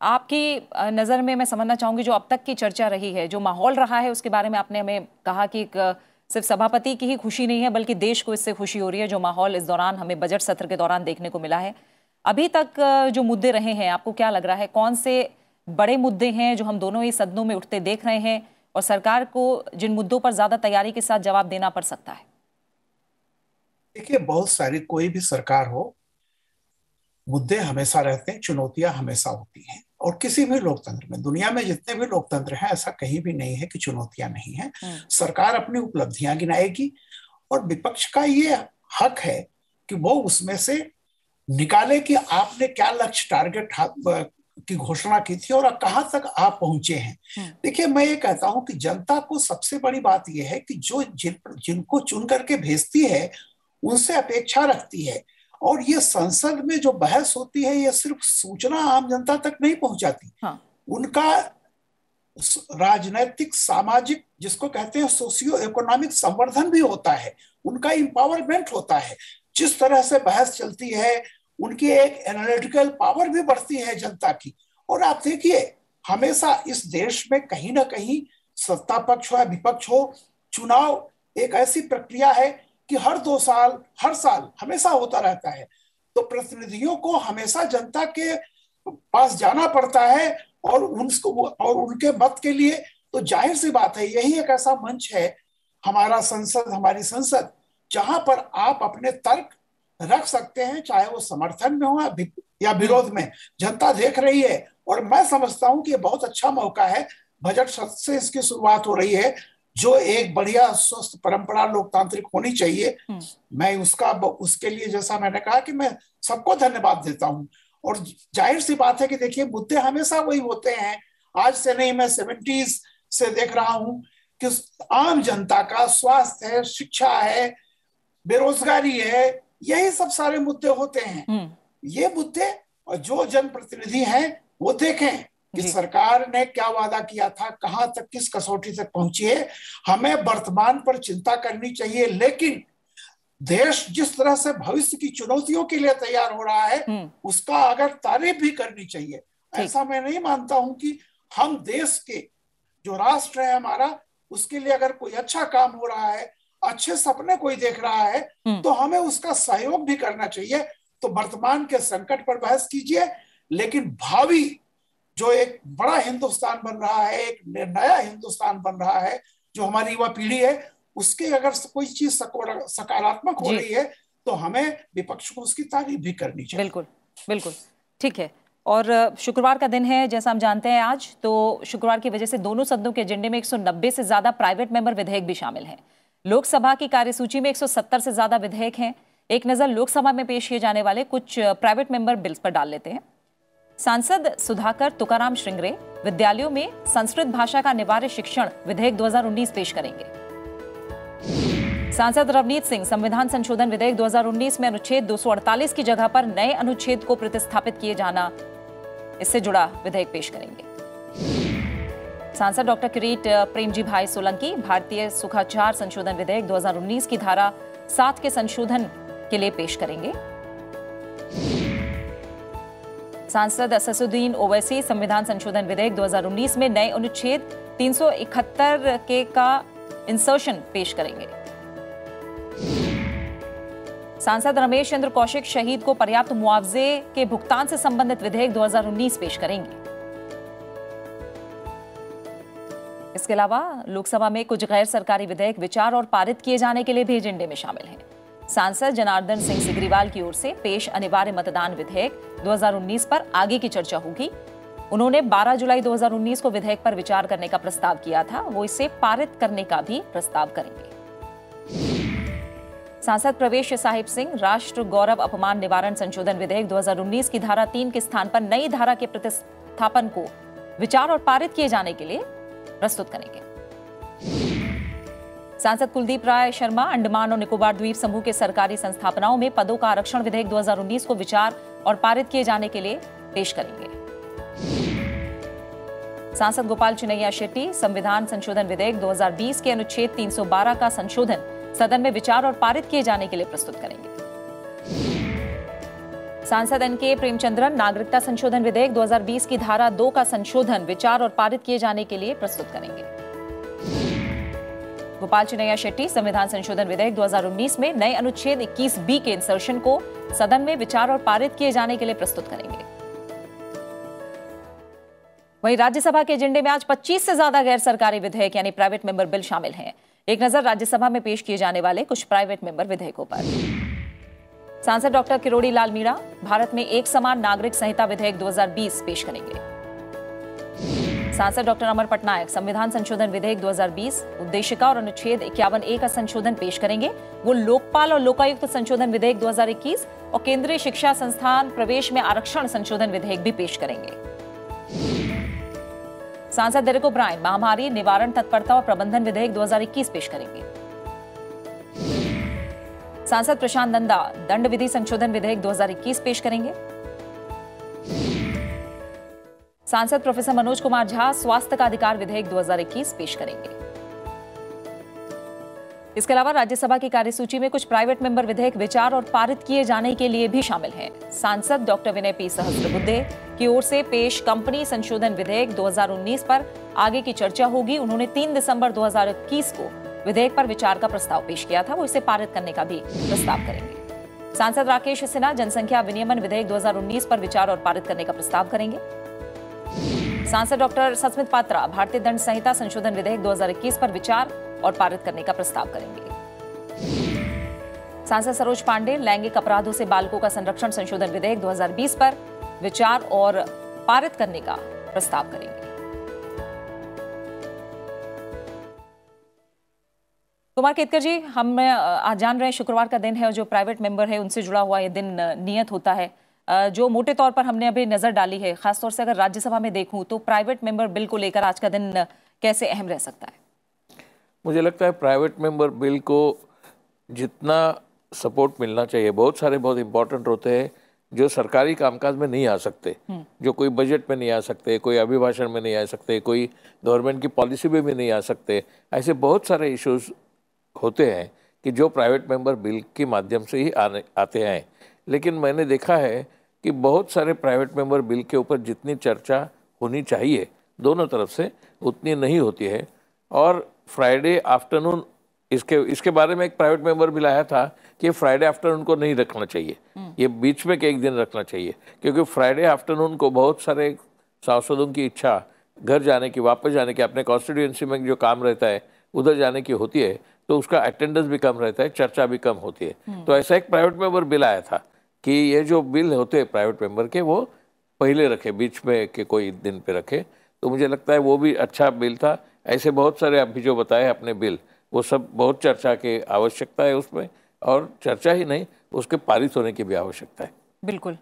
A: आपकी नज़र में मैं समझना चाहूंगी जो अब तक की चर्चा रही है, जो माहौल रहा है, उसके बारे में आपने हमें कहा कि सिर्फ सभापति की ही खुशी नहीं है बल्कि देश को इससे खुशी हो रही है, जो माहौल इस दौरान हमें बजट सत्र के दौरान देखने को मिला है। अभी तक जो मुद्दे रहे हैं, आपको क्या लग रहा है कौन से बड़े मुद्दे हैं जो हम दोनों ही सदनों में उठते देख रहे हैं और सरकार को जिन मुद्दों पर ज्यादा तैयारी के साथ जवाब देना पड़ सकता है?
G: देखिए, बहुत सारी कोई भी सरकार हो, मुद्दे हमेशा रहते हैं, चुनौतियां हमेशा होती हैं। और किसी भी लोकतंत्र में, दुनिया में जितने भी लोकतंत्र हैं, ऐसा कहीं भी नहीं है कि चुनौतियां नहीं हैं। सरकार अपनी उपलब्धियां गिनाएगी और विपक्ष का ये हक है कि वो उसमें से निकाले कि आपने क्या लक्ष्य, टारगेट की घोषणा की थी और कहां तक आप पहुंचे हैं। देखिए, मैं ये कहता हूं कि जनता को सबसे बड़ी बात यह है कि जो जिनको चुन करके भेजती है उनसे अपेक्षा रखती है। और ये संसद में जो बहस होती है, ये सिर्फ सूचना आम जनता तक नहीं पहुंचाती। उनका राजनैतिक, सामाजिक, जिसको कहते हैं सोशियो इकोनॉमिक संवर्धन भी होता है, उनका एम्पावरमेंट होता है। जिस तरह से बहस चलती है, उनकी एक एनालिटिकल पावर भी बढ़ती है जनता की। और आप देखिए, हमेशा इस देश में कहीं ना कहीं सत्ता पक्ष हो या विपक्ष हो, चुनाव एक ऐसी प्रक्रिया है कि हर 2 साल, हर साल हमेशा होता रहता है। तो प्रतिनिधियों को हमेशा जनता के पास जाना पड़ता है और उनके मत के लिए। तो जाहिर सी बात है, यही एक ऐसा मंच है हमारा संसद, हमारी संसद, जहां पर आप अपने तर्क रख सकते हैं, चाहे वो समर्थन में हो या विरोध में। जनता देख रही है और मैं समझता हूं कि ये बहुत अच्छा मौका है। बजट सत्र से इसकी शुरुआत हो रही है, जो एक बढ़िया स्वस्थ परंपरा लोकतांत्रिक होनी चाहिए। मैं उसके लिए, जैसा मैंने कहा, कि मैं सबको धन्यवाद देता हूं। और जाहिर सी बात है कि देखिए, मुद्दे हमेशा वही होते हैं। आज से नहीं, मैं 70s से देख रहा हूं कि आम जनता का स्वास्थ्य है, शिक्षा है, बेरोजगारी है, यही सब सारे मुद्दे होते हैं। ये मुद्दे, और जो जनप्रतिनिधि हैं वो देखें कि सरकार ने क्या वादा किया था, कहां तक, किस कसौटी तक पहुंची है। हमें वर्तमान पर चिंता करनी चाहिए, लेकिन देश जिस तरह से भविष्य की चुनौतियों के लिए तैयार हो रहा है, उसका अगर तारीफ भी करनी चाहिए। ऐसा मैं नहीं मानता हूं कि हम देश के, जो राष्ट्र है हमारा, उसके लिए अगर कोई अच्छा काम हो रहा है, अच्छे सपने कोई देख रहा है, तो हमें उसका सहयोग भी करना चाहिए। तो वर्तमान के संकट पर बहस कीजिए, लेकिन भावी जो एक बड़ा हिंदुस्तान बन रहा है, एक नया हिंदुस्तान बन रहा है, जो हमारी युवा पीढ़ी है, उसके अगर कोई चीज सकारात्मक हो रही है, तो हमें विपक्ष को उसकी तारीफ भी करनी चाहिए।
A: बिल्कुल, बिल्कुल, ठीक है। और शुक्रवार का दिन है, जैसा हम जानते हैं आज, तो शुक्रवार की वजह से दोनों सदनों के एजेंडे में 190 से ज्यादा प्राइवेट मेंबर विधेयक भी शामिल हैं। लोकसभा की कार्यसूची में 170 से ज्यादा विधेयक हैं। एक नजर लोकसभा में पेश किए जाने वाले कुछ प्राइवेट मेंबर बिल्स पर डाल लेते हैं। सांसद सुधाकर तुकाराम श्रृंगरे विद्यालयों में संस्कृत भाषा का अनिवार्य शिक्षण विधेयक 2019 पेश करेंगे। सांसद रवनीत सिंह संविधान संशोधन विधेयक 2019 में अनुच्छेद 248 की जगह पर नए अनुच्छेद को प्रतिस्थापित किए जाना, इससे जुड़ा विधेयक पेश करेंगे। सांसद डॉक्टर किरीट प्रेमजी भाई सोलंकी भारतीय सुखाचार संशोधन विधेयक 2019 की धारा 7 के संशोधन के लिए पेश करेंगे। सांसद असदुद्दीन ओवैसी संविधान संशोधन विधेयक 2019 में नए अनुच्छेद 371 के का इंसर्शन पेश करेंगे। सांसद रमेश चंद्र कौशिक शहीद को पर्याप्त मुआवजे के भुगतान से संबंधित विधेयक 2019 पेश करेंगे। इसके अलावा लोकसभा में कुछ गैर सरकारी विधेयक विचार और पारित किए जाने के लिए भी एजेंडे में शामिल हैं। सांसद जनार्दन सिंह सिग्रीवाल की ओर से पेश अनिवार्य मतदान विधेयक 2019 पर आगे की चर्चा होगी। उन्होंने 12 जुलाई 2019 को विधेयक पर विचार करने का प्रस्ताव किया था, वो इसे पारित करने का भी प्रस्ताव करेंगे। सांसद प्रवेश साहिब सिंह राष्ट्र गौरव अपमान निवारण संशोधन विधेयक 2019 की धारा 3 के स्थान पर नई धारा के प्रतिस्थापन को विचार और पारित किए जाने के लिए प्रस्तुत करेंगे। सांसद कुलदीप राय शर्मा अंडमान और निकोबार द्वीप समूह के सरकारी संस्थापनाओं में पदों का आरक्षण विधेयक 2019 को विचार और पारित किए जाने के लिए पेश करेंगे। सांसद गोपाल चिनैया शेट्टी संविधान संशोधन विधेयक 2020 के अनुच्छेद 312 का संशोधन सदन में विचार और पारित किए जाने के लिए प्रस्तुत करेंगे। सांसद एनके प्रेमचंद्रन नागरिकता संशोधन विधेयक 2020 की धारा 2 का संशोधन विचार और पारित किए जाने के लिए प्रस्तुत करेंगे। गोपाल चिनैया शेट्टी संविधान संशोधन विधेयक 2019 में नए अनुच्छेद 21B के इंसर्शन को सदन में विचार और पारित किए जाने के लिए प्रस्तुत करेंगे। वहीं राज्यसभा के एजेंडे में आज 25 से ज्यादा गैर सरकारी विधेयक यानी प्राइवेट मेंबर बिल शामिल हैं। एक नजर राज्यसभा में पेश किए जाने वाले कुछ प्राइवेट मेंबर विधेयकों पर। सांसद डॉक्टर किरोड़ी लाल मीणा भारत में एक समान नागरिक संहिता विधेयक 2020 पेश करेंगे। सांसद डॉक्टर अमर पटनायक संविधान संशोधन विधेयक 2020 उद्देशिका और अनुच्छेद 51A का संशोधन पेश करेंगे। वो लोकपाल और लोकायुक्त संशोधन विधेयक 2021 और केंद्रीय शिक्षा संस्थान प्रवेश में आरक्षण संशोधन विधेयक भी पेश करेंगे। सांसद डेरेक ओब्रायन महामारी निवारण तत्परता और प्रबंधन विधेयक 2021 पेश करेंगे। सांसद प्रशांत नंदा दंड विधि संशोधन विधेयक 2021 पेश करेंगे। सांसद प्रोफेसर मनोज कुमार झा स्वास्थ्य का अधिकार विधेयक 2021 पेश करेंगे। इसके अलावा राज्यसभा की कार्यसूची में कुछ प्राइवेट मेंबर विधेयक विचार और पारित किए जाने के लिए भी शामिल हैं। सांसद डॉक्टर विनय पी सहस्त्रबुद्धे की ओर से पेश कंपनी संशोधन विधेयक 2019 पर आगे की चर्चा होगी। उन्होंने 3 दिसंबर 2021 को विधेयक पर विचार का प्रस्ताव पेश किया था, वो इसे पारित करने का भी प्रस्ताव करेंगे। सांसद राकेश सिन्हा जनसंख्या विनियमन विधेयक 2019 पर विचार और पारित करने का प्रस्ताव करेंगे। सांसद डॉक्टर सस्मित पात्रा भारतीय दंड संहिता संशोधन विधेयक 2021 पर विचार और पारित करने का प्रस्ताव करेंगे। सांसद सरोज पांडे लैंगिक अपराधों से बालकों का संरक्षण संशोधन विधेयक 2020 पर विचार और पारित करने का प्रस्ताव करेंगे। कुमार केतकर जी, हम आज जान रहे हैं शुक्रवार का दिन है और जो प्राइवेट मेंबर है उनसे जुड़ा हुआ ये दिन नियत होता है। जो मोटे तौर पर हमने अभी नजर डाली है, खासतौर से अगर राज्यसभा में देखूं तो प्राइवेट मेंबर बिल को लेकर आज का दिन कैसे अहम रह सकता है?
E: मुझे लगता है प्राइवेट मेंबर बिल को जितना सपोर्ट मिलना चाहिए, बहुत सारे बहुत इंपॉर्टेंट होते हैं जो सरकारी कामकाज में नहीं आ सकते, जो कोई बजट में नहीं आ सकते, कोई अभिभाषण में नहीं आ सकते, कोई गवर्नमेंट की पॉलिसी में भी नहीं आ सकते। ऐसे बहुत सारे इश्यूज होते हैं कि जो प्राइवेट मेंबर बिल के माध्यम से ही आते हैं। लेकिन मैंने देखा है कि बहुत सारे प्राइवेट मेंबर बिल के ऊपर जितनी चर्चा होनी चाहिए दोनों तरफ से उतनी नहीं होती है। और फ्राइडे आफ्टरनून इसके बारे में एक प्राइवेट मेंबर बिल आया था कि फ्राइडे आफ्टरनून को नहीं रखना चाहिए, ये बीच में के एक दिन रखना चाहिए, क्योंकि फ्राइडे आफ्टरनून को बहुत सारे सांसदों की इच्छा घर जाने की, वापस जाने की, अपने कॉन्स्टिट्यूएंसी में जो काम रहता है उधर जाने की होती है, तो उसका अटेंडेंस भी कम रहता है, चर्चा भी कम होती है। तो ऐसा एक प्राइवेट मेंबर बिल आया था कि ये जो बिल होते हैं प्राइवेट मेंबर के वो पहले रखे, बीच में के कोई दिन पे रखे। तो मुझे लगता है वो भी अच्छा बिल था। ऐसे बहुत सारे अभी जो बताए अपने बिल, वो सब बहुत चर्चा की आवश्यकता है उसमें, और चर्चा ही नहीं, उसके पारित होने की भी आवश्यकता है।
A: बिल्कुल।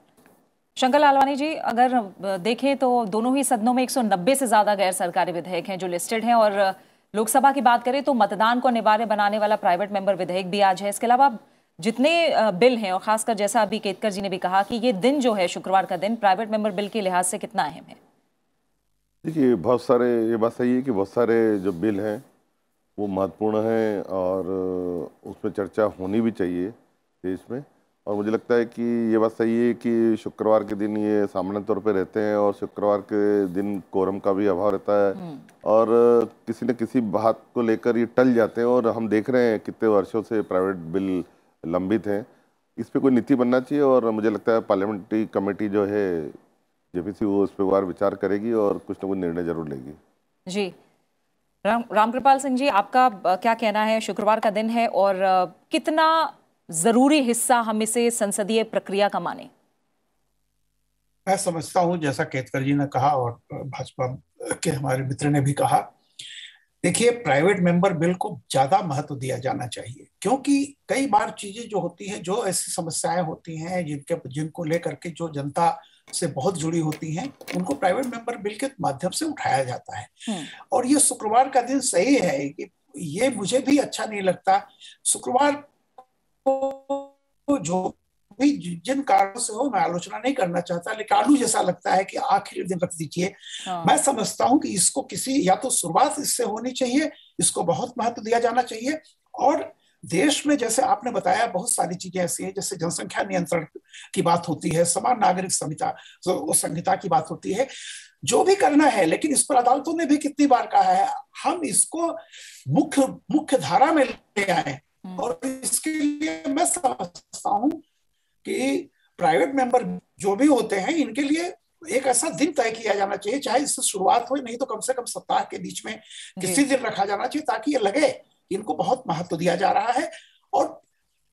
A: शंकर लालवानी जी, अगर देखें तो दोनों ही सदनों में 190 से ज्यादा गैर सरकारी विधेयक हैं जो लिस्टेड हैं, और लोकसभा की बात करें तो मतदान को अनिवार्य बनाने वाला प्राइवेट मेंबर विधेयक भी आज है। इसके अलावा जितने बिल हैं, और खासकर जैसा अभी केतकर जी ने भी कहा कि ये दिन जो है शुक्रवार का दिन प्राइवेट मेंबर बिल के लिहाज से कितना अहम है।
F: देखिए, बहुत सारे, ये बात सही है कि बहुत सारे जो बिल हैं वो महत्वपूर्ण हैं और उसमें चर्चा होनी भी चाहिए देश में। और मुझे लगता है कि ये बात सही है कि शुक्रवार के दिन ये सामान्य तौर पे रहते हैं और शुक्रवार के दिन कोरम का भी अभाव रहता है और किसी न किसी बात को लेकर ये टल जाते हैं। और हम देख रहे हैं कितने वर्षों से प्राइवेट बिल लंबित हैं। इस पर कोई नीति बनना चाहिए और मुझे लगता है पार्लियामेंट्री कमेटी जो है जेपीसी वो इस पर विचार करेगी और कुछ न कुछ निर्णय जरूर लेगी। जी,
A: रामकृपाल सिंह जी, आपका क्या कहना है? शुक्रवार का दिन है और कितना जरूरी हिस्सा हम इसे संसदीय प्रक्रिया का माने?
G: मैं समझता हूं, जैसा केतकर जी ने कहा और भाजपा के हमारे मित्र ने भी कहा, देखिए प्राइवेट मेंबर बिल को ज्यादा महत्व दिया जाना चाहिए, क्योंकि कई बार चीजें जो होती हैं, जो ऐसी समस्याएं होती हैं जिनको लेकर के जो जनता से बहुत जुड़ी होती हैं, उनको प्राइवेट मेंबर बिल के माध्यम से उठाया जाता है। और ये शुक्रवार का दिन सही है कि ये मुझे भी अच्छा नहीं लगता। शुक्रवार को जो भी जिन कारणों से हो, मैं आलोचना नहीं करना चाहता, लेकिन आलू जैसा लगता है कि आखिरी दिन रख दीजिए। मैं समझता हूं कि इसको किसी, या तो शुरुआत इससे होनी चाहिए, इसको बहुत महत्व दिया जाना चाहिए। और देश में जैसे आपने बताया बहुत सारी चीजें ऐसी हैं, जैसे जनसंख्या नियंत्रण की बात होती है, समान नागरिक संहिता की बात होती है, जो भी करना है। लेकिन इस पर अदालतों ने भी कितनी बार कहा है हम इसको मुख्य धारा में ले आए, और इसके लिए मैं समझता हूं कि प्राइवेट मेंबर जो भी होते हैं इनके लिए एक ऐसा दिन तय किया जाना चाहिए, चाहे इससे शुरुआत हो, नहीं तो कम से कम सप्ताह के बीच में किसी दिन रखा जाना चाहिए, ताकि ये लगे कि इनको बहुत महत्व दिया जा रहा है और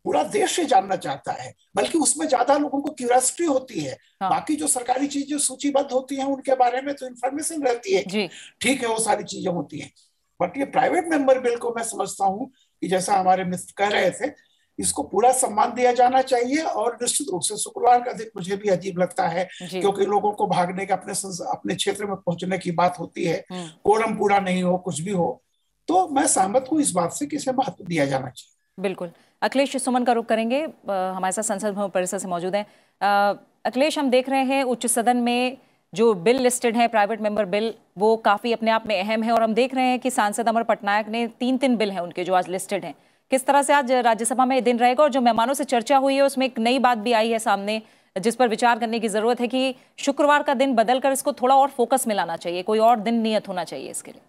G: पूरा देश ये जानना चाहता है। बल्कि उसमें ज्यादा लोगों को क्यूरियोसिटी होती है। हाँ। बाकी जो सरकारी चीजें सूचीबद्ध होती हैं उनके बारे में तो इन्फॉर्मेशन रहती है, ठीक है, वो सारी चीजें होती हैं। बट ये प्राइवेट मेंबर बिल को मैं समझता हूँ कि जैसा हमारे मित्र कह रहे थे, इसको पूरा सम्मान दिया जाना चाहिए। और निश्चित रूप से शुक्रवार का दिन मुझे भी अजीब लगता है, क्योंकि लोगों को भागने का अपने क्षेत्र में पहुंचने की बात होती है, कोरम पूरा नहीं हो, कुछ भी हो, तो मैं सहमत हूँ इस बात से कि इसे महत्व दिया जाना चाहिए।
A: बिल्कुल। अखिलेश सुमन का रुख करेंगे, हमारे साथ संसद भवन परिसर से मौजूद हैं। अखिलेश, हम देख रहे हैं उच्च सदन में जो बिल लिस्टेड है, प्राइवेट मेंबर बिल, वो काफी अपने आप में अहम है, और हम देख रहे हैं कि सांसद अमर पटनायक ने 3 बिल हैं उनके जो आज लिस्टेड हैं। किस तरह से आज राज्यसभा में दिन रहेगा? और जो मेहमानों से चर्चा हुई है उसमें एक नई बात भी आई है सामने, जिस पर विचार करने की जरूरत है कि शुक्रवार का दिन बदलकर इसको थोड़ा और फोकस में लाना चाहिए, कोई और दिन नियत होना चाहिए इसके लिए।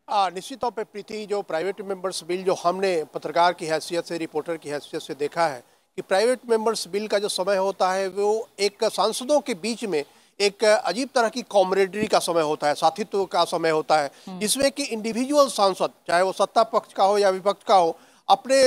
D: निश्चित तौर पर प्रीति, जो प्राइवेट मेंबर्स बिल जो हमने पत्रकार की हैसियत से, रिपोर्टर की हैसियत से देखा है कि प्राइवेट मेंबर्स बिल का जो समय होता है वो एक सांसदों के बीच में एक अजीब तरह की कॉमरेडरी का समय होता है, साथित्व का समय होता है, जिसमें कि इंडिविजुअल सांसद, चाहे वो सत्ता पक्ष का हो या विपक्ष का हो, अपने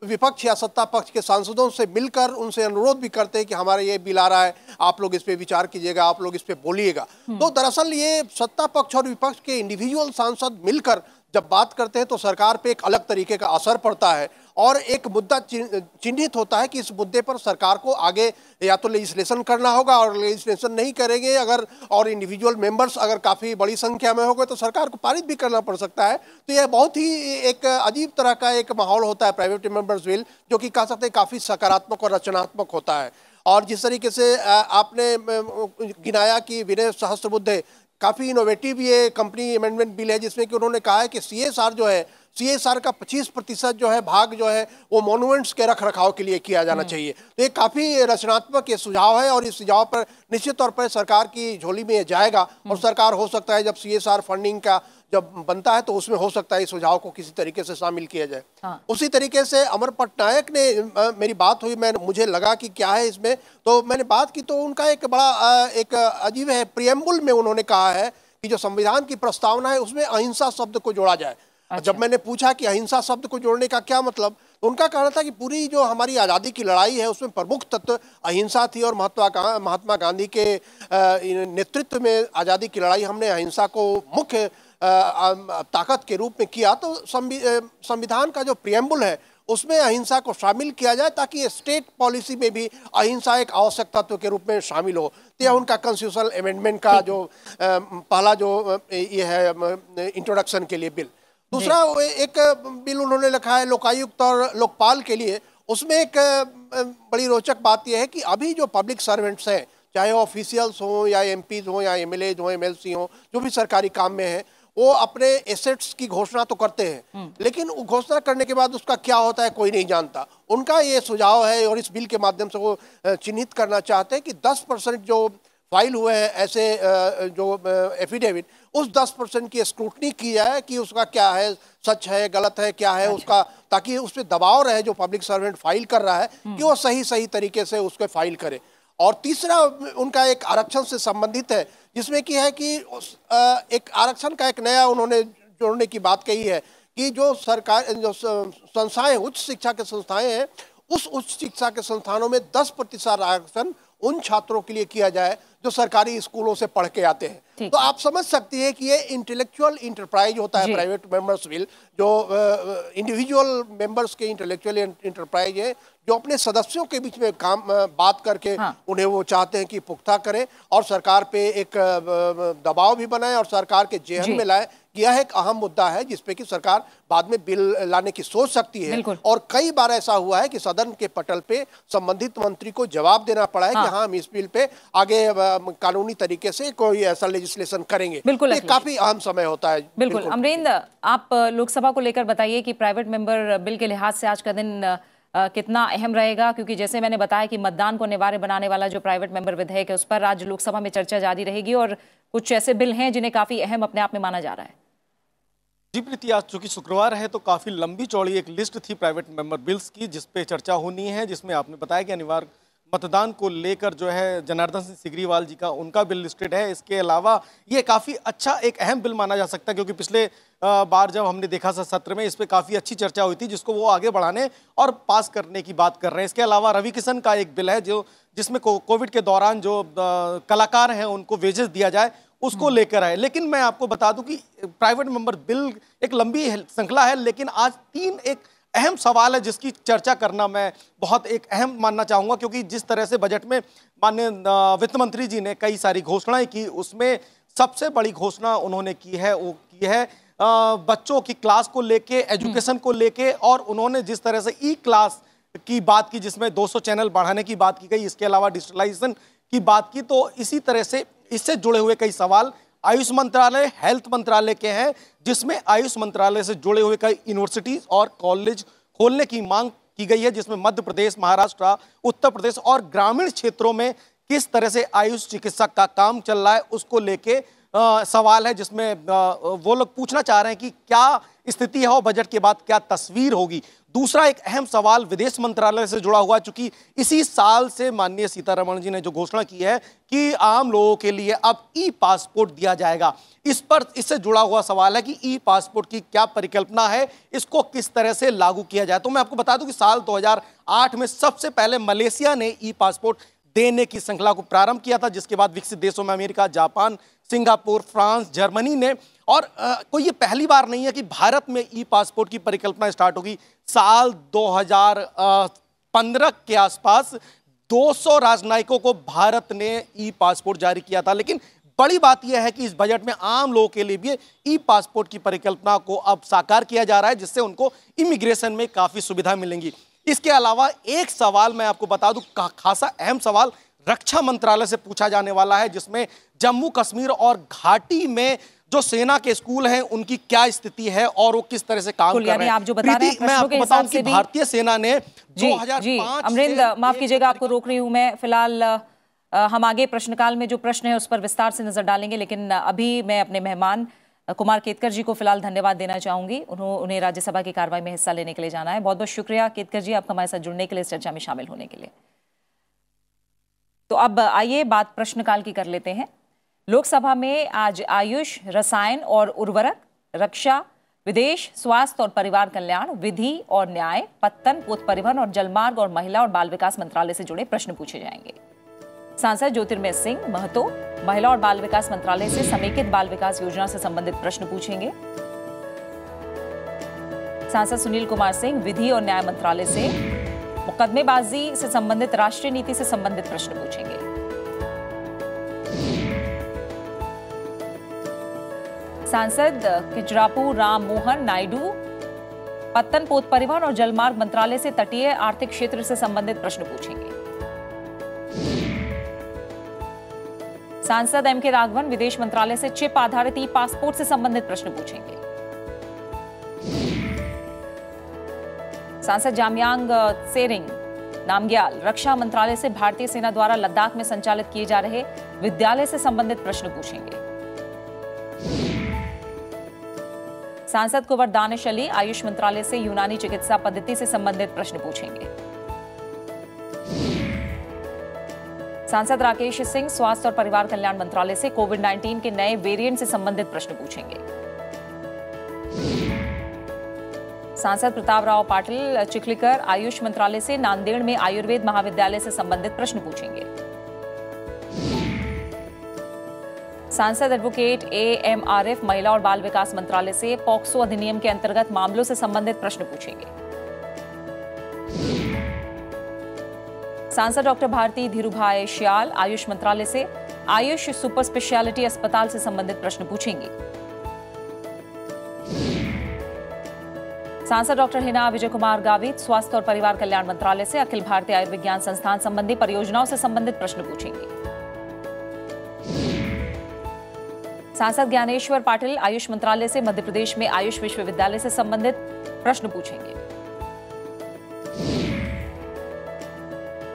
D: विपक्ष या सत्ता पक्ष के सांसदों से मिलकर उनसे अनुरोध भी करते हैं कि हमारा ये बिल आ रहा है, आप लोग इस पे विचार कीजिएगा, आप लोग इस पे बोलिएगा। तो दरअसल ये सत्ता पक्ष और विपक्ष के इंडिविजुअल सांसद मिलकर जब बात करते हैं तो सरकार पे एक अलग तरीके का असर पड़ता है और एक मुद्दा चिन्हित होता है कि इस मुद्दे पर सरकार को आगे या तो लेजिस्लेशन करना होगा, और लेजिस्लेशन नहीं करेंगे अगर, और इंडिविजुअल मेंबर्स अगर काफ़ी बड़ी संख्या में हो गए तो सरकार को पारित भी करना पड़ सकता है। तो यह बहुत ही एक अजीब तरह का एक माहौल होता है प्राइवेट मेंबर्स बिल, जो कि कह सकते हैं काफ़ी सकारात्मक और रचनात्मक होता है। और जिस तरीके से आपने गिनाया कि विनय सहस्त्रबुद्धे, काफ़ी इनोवेटिव ये कंपनी अमेंडमेंट बिल है, जिसमें कि उन्होंने कहा है कि CSR जो है, CSR का 25% जो है भाग जो है वो मॉन्यूमेंट्स के रख रखाव के लिए किया जाना चाहिए। तो ये काफ़ी रचनात्मक ये सुझाव है और इस सुझाव पर निश्चित तौर पर सरकार की झोली में जाएगा, और सरकार हो सकता है जब CSR फंडिंग का जब बनता है तो उसमें हो सकता है इस सुझाव को किसी तरीके से शामिल किया जाए। उसी तरीके से अमर पटनायक ने, मेरी बात हुई, मुझे लगा कि क्या है इसमें, तो मैंने बात की तो उनका एक बड़ा एक अजीब है, प्रियम्बुल में उन्होंने कहा है कि जो संविधान की प्रस्तावना है उसमें अहिंसा शब्द को जोड़ा जाए। जब मैंने पूछा कि अहिंसा शब्द को जोड़ने का क्या मतलब, तो उनका कहना था कि पूरी जो हमारी आज़ादी की लड़ाई है उसमें प्रमुख तत्व अहिंसा थी, और महात्मा गांधी के नेतृत्व में आज़ादी की लड़ाई हमने अहिंसा को मुख्य ताकत के रूप में किया। तो संविधान का जो प्रियम्बुल है उसमें अहिंसा को शामिल किया जाए, ताकि स्टेट पॉलिसी में भी अहिंसा एक आवश्यक तत्व के रूप में शामिल हो। तो यह उनका कॉन्स्टिट्यूशनल अमेंडमेंट का जो पहला जो ये है इंट्रोडक्शन के लिए बिल। दूसरा एक बिल उन्होंने लिखा है लोकायुक्त और लोकपाल के लिए। उसमें एक बड़ी रोचक बात यह है कि अभी जो पब्लिक सर्वेंट्स हैं, चाहे वो ऑफिशियल्स हों या MPs हों या MLAs हों, MLC हों, जो भी सरकारी काम में हैं, वो अपने एसेट्स की घोषणा तो करते हैं, लेकिन घोषणा करने के बाद उसका क्या होता है कोई नहीं जानता। उनका ये सुझाव है और इस बिल के माध्यम से वो चिन्हित करना चाहते हैं कि 10% जो फाइल हुए हैं ऐसे जो एफिडेविट, उस 10% की स्क्रूटनी की जाए कि उसका क्या है, सच है, गलत है, क्या है उसका, ताकि उस पर दबाव रहे जो पब्लिक सर्वेंट फाइल कर रहा है कि वो सही तरीके से उसको फाइल करे। और तीसरा उनका एक आरक्षण से संबंधित है, जिसमें कि है कि एक आरक्षण का एक नया उन्होंने जोड़ने की बात कही है कि जो सरकार जो संस्थाएं, उच्च शिक्षा के संस्थाएं हैं, उस उच्च शिक्षा के संस्थानों में 10% आरक्षण उन छात्रों के लिए किया जाए जो सरकारी स्कूलों से पढ़ के आते हैं। तो आप समझ सकती हैं कि ये इंटेलेक्चुअल इंटरप्राइज होता है प्राइवेट मेंबर्स बिल, जो इंडिविजुअल मेंबर्स के इंटेलेक्चुअल इंटरप्राइज है, जो अपने सदस्यों के बीच में बात करके उन्हें वो चाहते हैं कि पुख्ता करें और सरकार पे एक दबाव भी बनाए और सरकार के जेहन में लाए यह एक अहम मुद्दा है जिसपे कि सरकार बाद में बिल लाने की सोच सकती है। और कई बार ऐसा हुआ है कि सदन के पटल पे संबंधित मंत्री को जवाब देना पड़ा है कि हाँ हम इस बिल पे आगे कानूनी तरीके से कोई ऐसा लेजिस्लेशन करेंगे।
A: बिल्कुल,
D: ये काफी अहम समय होता है।
A: बिल्कुल। अमरेंद्र, आप लोकसभा को लेकर बताइए कि प्राइवेट मेंबर बिल के लिहाज से आज का दिन कितना अहम रहेगा, क्योंकि जैसे मैंने बताया कि मतदान को अनिवार्य बनाने वाला जो प्राइवेट मेंबर विधेयक है उस पर आज लोकसभा में चर्चा जारी रहेगी और कुछ ऐसे बिल हैं जिन्हें काफी अहम अपने आप में माना जा रहा है।
I: जी प्रीति, आज चूंकि शुक्रवार है तो काफी लंबी चौड़ी एक लिस्ट थी प्राइवेट मेंबर बिल्स की जिस पे चर्चा होनी है, जिसमें आपने बताया कि अनिवार्य मतदान को लेकर जो है जनार्दन सिंह सिग्रीवाल जी का उनका बिल लिस्टेड है। इसके अलावा ये काफ़ी अच्छा एक अहम बिल माना जा सकता है, क्योंकि पिछले बार जब हमने देखा था सत्र में इस पर काफ़ी अच्छी चर्चा हुई थी, जिसको वो आगे बढ़ाने और पास करने की बात कर रहे हैं। इसके अलावा रवि किशन का एक बिल है जिसमें कोविड के दौरान जो कलाकार हैं उनको वेजेस दिया जाए, उसको लेकर आए। लेकिन मैं आपको बता दूं कि प्राइवेट मेंबर बिल एक लंबी श्रृंखला है, लेकिन आज तीन एक अहम सवाल है जिसकी चर्चा करना मैं बहुत एक अहम मानना चाहूँगा, क्योंकि जिस तरह से बजट में माननीय वित्त मंत्री जी ने कई सारी घोषणाएं की, उसमें सबसे बड़ी घोषणा उन्होंने की है वो की है बच्चों की क्लास को लेके, एजुकेशन को लेके, और उन्होंने जिस तरह से ई क्लास की बात की जिसमें 200 चैनल बढ़ाने की बात की गई, इसके अलावा डिजिटलाइजेशन की बात की। तो इसी तरह से इससे जुड़े हुए कई सवाल आयुष मंत्रालय, हेल्थ मंत्रालय के हैं, जिसमें आयुष मंत्रालय से जुड़े हुए कई यूनिवर्सिटीज और कॉलेज खोलने की मांग की गई है, जिसमें मध्य प्रदेश, महाराष्ट्र, उत्तर प्रदेश और ग्रामीण क्षेत्रों में किस तरह से आयुष चिकित्सक का काम चल रहा है उसको लेके सवाल है, जिसमें वो लोग पूछना चाह रहे हैं कि क्या स्थिति है और बजट के बाद क्या तस्वीर होगी। दूसरा एक अहम सवाल विदेश मंत्रालय से जुड़ा हुआ, चूंकि इसी साल से माननीय सीतारमण जी ने जो घोषणा की है कि आम लोगों के लिए अब ई पासपोर्ट दिया जाएगा, इस पर इससे जुड़ा हुआ सवाल है कि ई पासपोर्ट की क्या परिकल्पना है, इसको किस तरह से लागू किया जाए। तो मैं आपको बता दूं कि साल 2008 में सबसे पहले मलेशिया ने ई पासपोर्ट देने की श्रृंखला को प्रारंभ किया था, जिसके बाद विकसित देशों में America, Japan, Singapore, France, Germany ने, और कोई ये पहली बार नहीं है कि भारत में ई पासपोर्ट की परिकल्पना स्टार्ट होगी। साल 2015 के आसपास 200 राजनयिकों को भारत ने ई पासपोर्ट जारी किया था। लेकिन बड़ी बात यह है कि इस बजट में आम लोगों के लिए भी ई पासपोर्ट की परिकल्पना को अब साकार किया जा रहा है, जिससे उनको इमिग्रेशन में काफी सुविधा मिलेंगी। इसके अलावा एक सवाल मैं आपको बता दूं, खासा अहम सवाल रक्षा मंत्रालय से पूछा जाने वाला है, जिसमें जम्मू कश्मीर और घाटी में जो सेना के स्कूल हैं उनकी क्या स्थिति है और वो किस तरह से काम कर रहे हैं।
A: आप जो बता रहे हैं,
I: मैं आपको बताऊं कि भारतीय सेना ने 2005
A: अमरिंदर, माफ कीजिएगा, आपको रोक रही हूं मैं। फिलहाल हम आगे प्रश्नकाल में जो प्रश्न है उस पर विस्तार से नजर डालेंगे, लेकिन अभी मैं अपने मेहमान कुमार केतकर जी को फिलहाल धन्यवाद देना चाहूंगी। उन्हें राज्यसभा की कार्रवाई में हिस्सा लेने के लिए जाना है। बहुत बहुत शुक्रिया केतकर जी, आपका हमारे साथ जुड़ने के लिए, इस चर्चा में शामिल होने के लिए। तो अब आइए बात प्रश्नकाल की कर लेते हैं। लोकसभा में आज आयुष, रसायन और उर्वरक, रक्षा, विदेश, स्वास्थ्य और परिवार कल्याण, विधि और न्याय, पत्तन, पोत परिवहन और जलमार्ग और महिला और बाल विकास मंत्रालय से जुड़े प्रश्न पूछे जाएंगे। सांसद ज्योतिर्मय सिंह महतो महिला और बाल विकास मंत्रालय से समेकित बाल विकास योजना से संबंधित प्रश्न पूछेंगे। सांसद सुनील कुमार सिंह विधि और न्याय मंत्रालय से मुकदमेबाजी से संबंधित राष्ट्रीय नीति से संबंधित प्रश्न पूछेंगे। सांसद किजरापू राम मोहन नायडू पत्तन, पोत परिवहन और जलमार्ग मंत्रालय से तटीय आर्थिक क्षेत्र से संबंधित प्रश्न पूछेंगे। सांसद एम के राघवन विदेश मंत्रालय से चिप आधारित ई पासपोर्ट से संबंधित प्रश्न पूछेंगे। सांसद जामयांग सेरिंग नामग्याल रक्षा मंत्रालय से भारतीय सेना द्वारा लद्दाख में संचालित किए जा रहे विद्यालय से संबंधित प्रश्न पूछेंगे। सांसद कुंवर दानिश अली आयुष मंत्रालय से यूनानी चिकित्सा पद्धति से संबंधित प्रश्न पूछेंगे। सांसद राकेश सिंह स्वास्थ्य और परिवार कल्याण मंत्रालय से कोविड-19 के नए वेरिएंट से संबंधित प्रश्न पूछेंगे। सांसद प्रताप राव पाटिल चिखलीकर आयुष मंत्रालय से नांदेड़ में आयुर्वेद महाविद्यालय से संबंधित प्रश्न पूछेंगे। सांसद एडवोकेट AMRF महिला और बाल विकास मंत्रालय से पॉक्सो अधिनियम के अंतर्गत मामलों से संबंधित प्रश्न पूछेंगे। सांसद डॉक्टर भारती धीरूभाई श्याल आयुष मंत्रालय से आयुष सुपर स्पेशलिटी अस्पताल से संबंधित प्रश्न पूछेंगी। सांसद डॉक्टर हिना विजय कुमार गावित स्वास्थ्य और परिवार कल्याण मंत्रालय से अखिल भारतीय आयुर्विज्ञान संस्थान संबंधी परियोजनाओं से संबंधित प्रश्न पूछेंगे। सांसद ज्ञानेश्वर पाटिल आयुष मंत्रालय से मध्य प्रदेश में आयुष विश्वविद्यालय से संबंधित प्रश्न पूछेंगे।